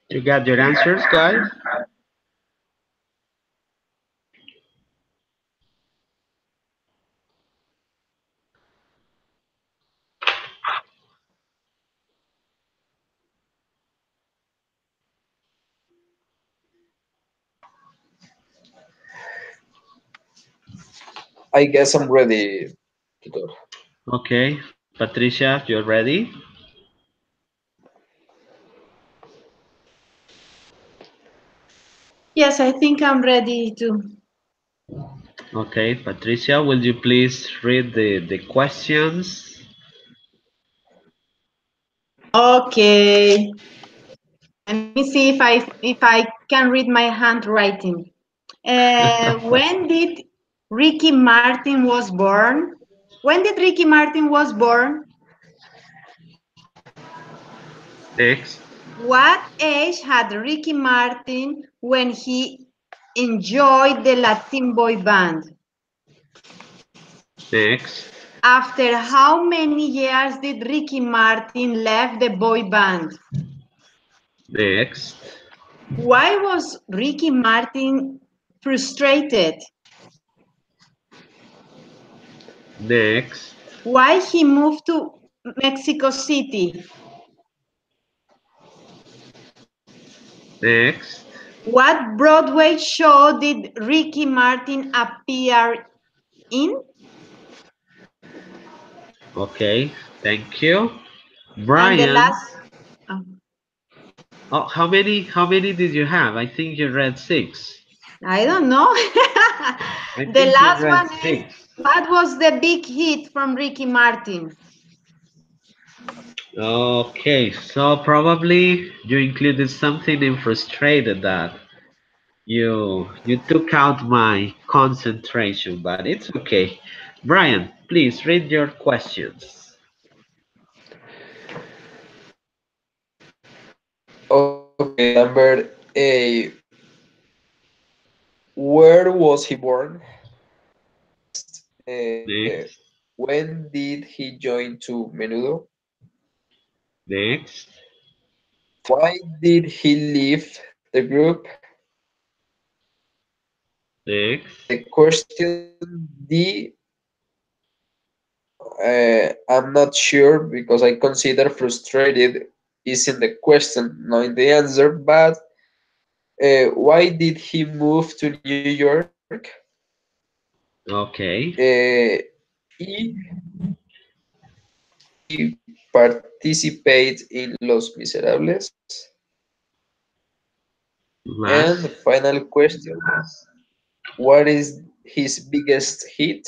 You got your answers, guys? I guess I'm ready to go. Okay, Patricia, you're ready? Yes, I think I'm ready to. Okay, Patricia, will you please read the questions? Okay. Let me see if I can read my handwriting. When did Ricky Martin was born? When did Ricky Martin was born? Next, What age had Ricky Martin when he enjoyed the Latin boy band? next, After how many years did Ricky Martin left the boy band? next, Why was Ricky Martin frustrated? next, Why he moved to Mexico City? next. What Broadway show did Ricky Martin appear in? Okay, thank you. And the Brian, last, oh, oh, how many did you have? I think you read six. I don't know. I The think you last read one is, six. what was the big hit from Ricky Martin? Okay, so probably you included something in frustrated that you took out my concentration, but it's okay. Brian, please read your questions. Okay, number A. Where was he born? Next, Next, when did he join to Menudo? next, Why did he leave the group? next, Question D. I'm not sure because I consider frustrated is in the question, not in the answer. But why did he move to New York? Okay. E, he participate in Los Miserables. And the Last. final question, what is his biggest hit?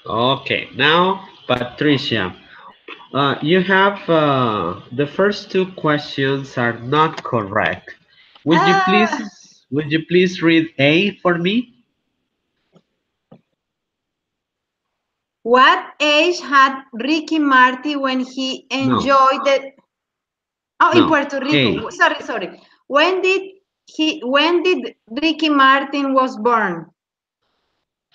Okay. Now, Patricia, you have the first two questions are not correct. Ah, Would you please read A for me? what age had Ricky Martin when he No, enjoyed the? Oh, in no. Puerto A. Rico. Sorry, sorry. When did he? When did Ricky Martin was born?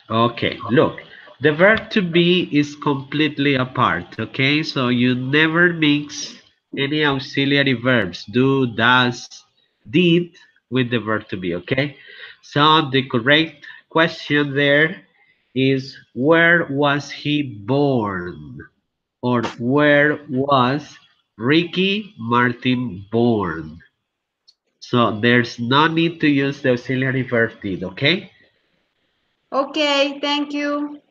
Okay, look, the verb to be is completely apart, okay? So you never mix any auxiliary verbs, do, does, did, with the verb to be, okay? So the correct question there is where was he born? Or where was Ricky Martin born? So there's no need to use the auxiliary verb did, okay? Okay, thank you.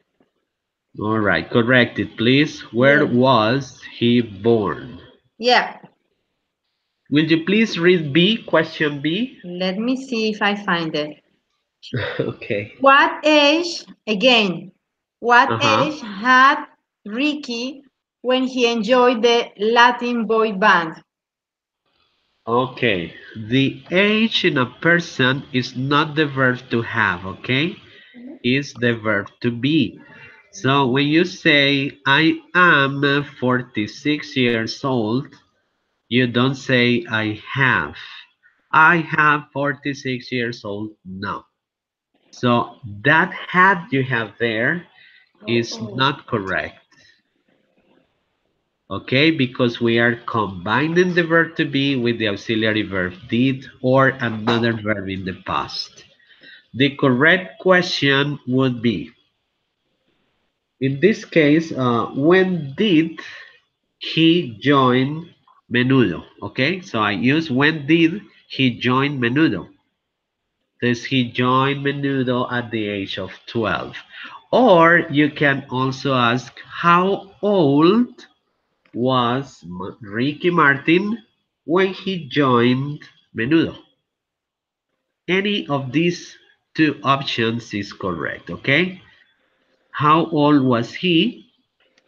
All right, correct it, please. Where Yes. was he born? Yeah. Will you please read B, question B? Let me see if I find it. Okay. What age, again, what Uh-huh. age had Ricky when he enjoyed the Latin boy band? Okay. The age in a person is not the verb to have, okay? Is the verb to be. So when you say, I am 46 years old, you don't say, I have. I have 46 years old. No. So that had you have there is not correct. Okay, because we are combining the verb to be with the auxiliary verb did or another verb in the past. The correct question would be, in this case, when did he join Menudo? Okay, so I use when did he join Menudo? Does he join Menudo at the age of 12? Or you can also ask, how old was Ricky Martin when he joined Menudo? Any of these two options is correct, okay? How old was he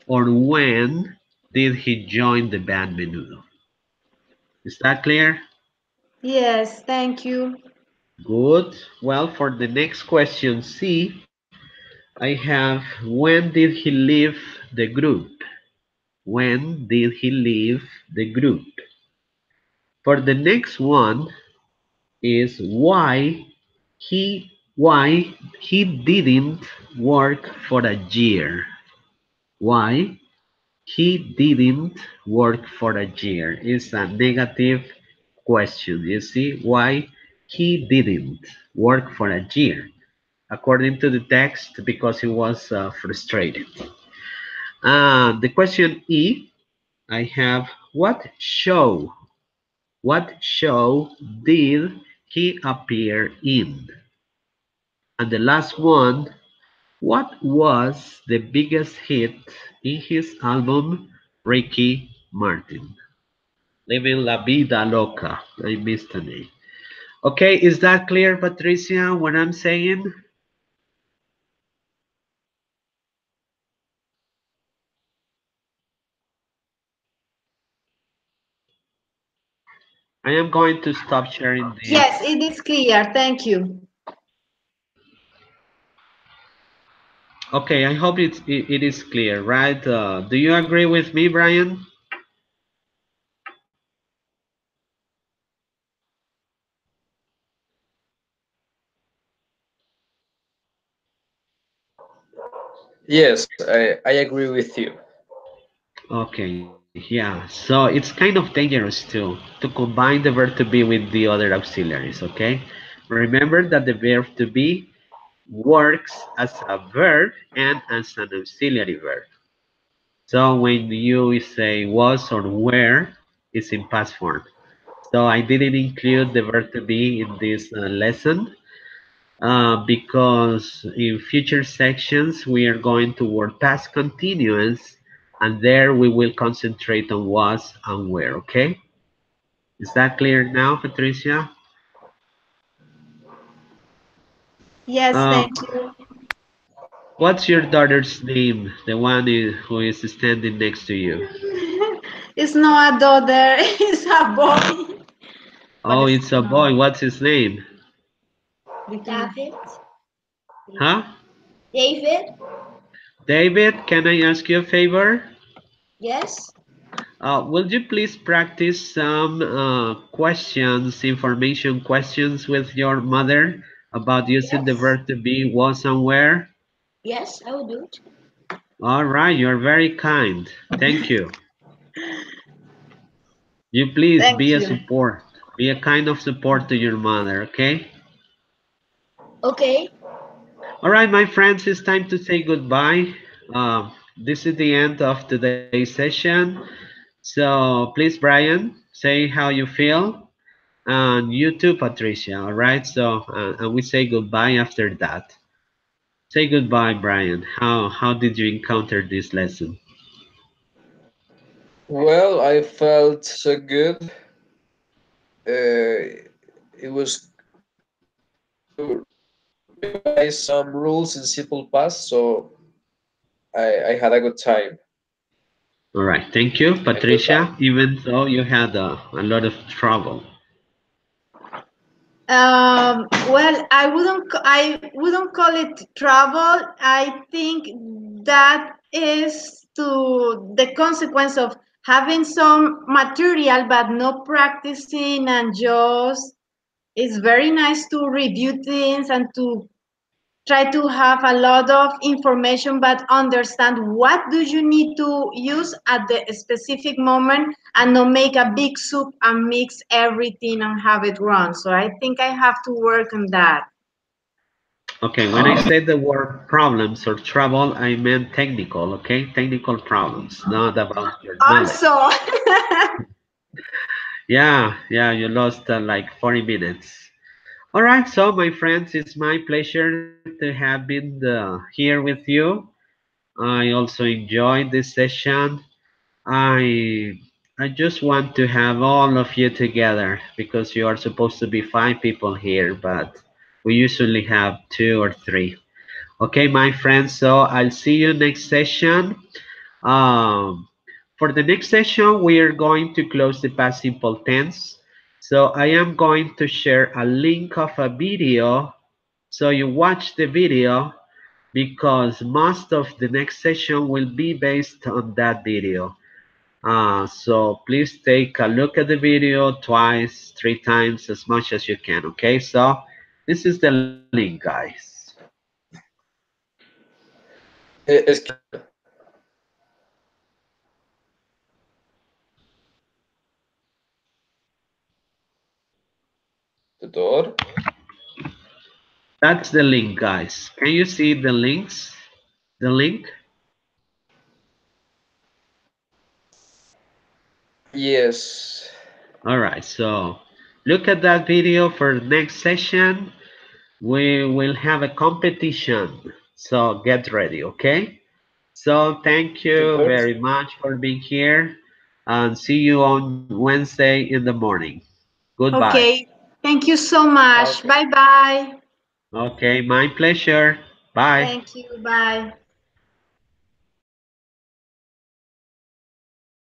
or when did he join the band Menudo? Is that clear? Yes, thank you. Good. Well, for the next question, C, I have when did he leave the group? When did he leave the group? For the next one is why he didn't work for a year. Why he didn't work for a year is a negative question. You see why he didn't work for a year. According to the text, because he was frustrated. The question E, I have what show did he appear in? And the last one, what was the biggest hit in his album Ricky Martin? Living La Vida Loca. I missed the name. Okay, is that clear, Patricia, what I'm saying? I am going to stop sharing Yes, this. it is clear. Thank you. Okay, I hope it is clear, right? Do you agree with me, Brian? Yes, I agree with you. Okay, yeah. So it's kind of dangerous to combine the verb to be with the other auxiliaries, okay? Remember that the verb to be works as a verb and as an auxiliary verb. So when you say was or were, it's in past form. So I didn't include the verb to be in this lesson because in future sections we are going toward past continuous, and there we will concentrate on was and were. Okay, is that clear now, Patricia? Yes, Um, thank you. what's your daughter's name? The one who is standing next to you. It's not a daughter, it's a boy. But Oh, it's it's a not. boy. What's his name? David. Huh? David? David, can I ask you a favor? Yes. Will you please practice some questions, information questions with your mother about using the Yes. verb to be, was, and were? Yes, I will do it. All right, you're very kind. Thank you. You please be Thank a you. support. Be a kind of support to your mother, okay? Okay. All right, my friends, it's time to say goodbye. This is the end of today's session. So please, Brian, say how you feel. And you too, Patricia. All right. So, and we say goodbye after that. Say goodbye, Brian. How did you encounter this lesson? Well, I felt so good. It was good to revise some rules in simple past, so I had a good time. All right. Thank you, And goodbye. Patricia. Even though you had a lot of trouble. Well, I wouldn't call it trouble. I think that is to the consequence of having some material but not practicing, and just it's very nice to review things and to try to have a lot of information but understand what do you need to use at the specific moment, and not make a big soup and mix everything and have it run. So I think I have to work on that. Okay. When I said the word problems or trouble, I meant technical. Okay, technical problems, not about your knowledge. Also. Yeah. Yeah. You lost like 40 minutes. All right, so my friends, it's my pleasure to have been here with you. I also enjoyed this session. I I just want to have all of you together because you are supposed to be five people here, but we usually have two or three. Okay, my friends, so I'll see you next session. Um, for the next session, we are going to close the past simple tense. So I am going to share a link of a video so you watch the video because most of the next session will be based on that video. So please take a look at the video twice, three times, as much as you can. Okay, so this is the link, guys. Excuse me, tutor. That's the link, guys. Can you see the links? The link? Yes. All right, so look at that video for the next session. We will have a competition, so get ready, okay? So thank you Tutor. very much for being here and see you on Wednesday in the morning. Goodbye. Okay. Thank you so much. Okay. Bye bye. Okay, my pleasure. Bye. Thank you. Bye.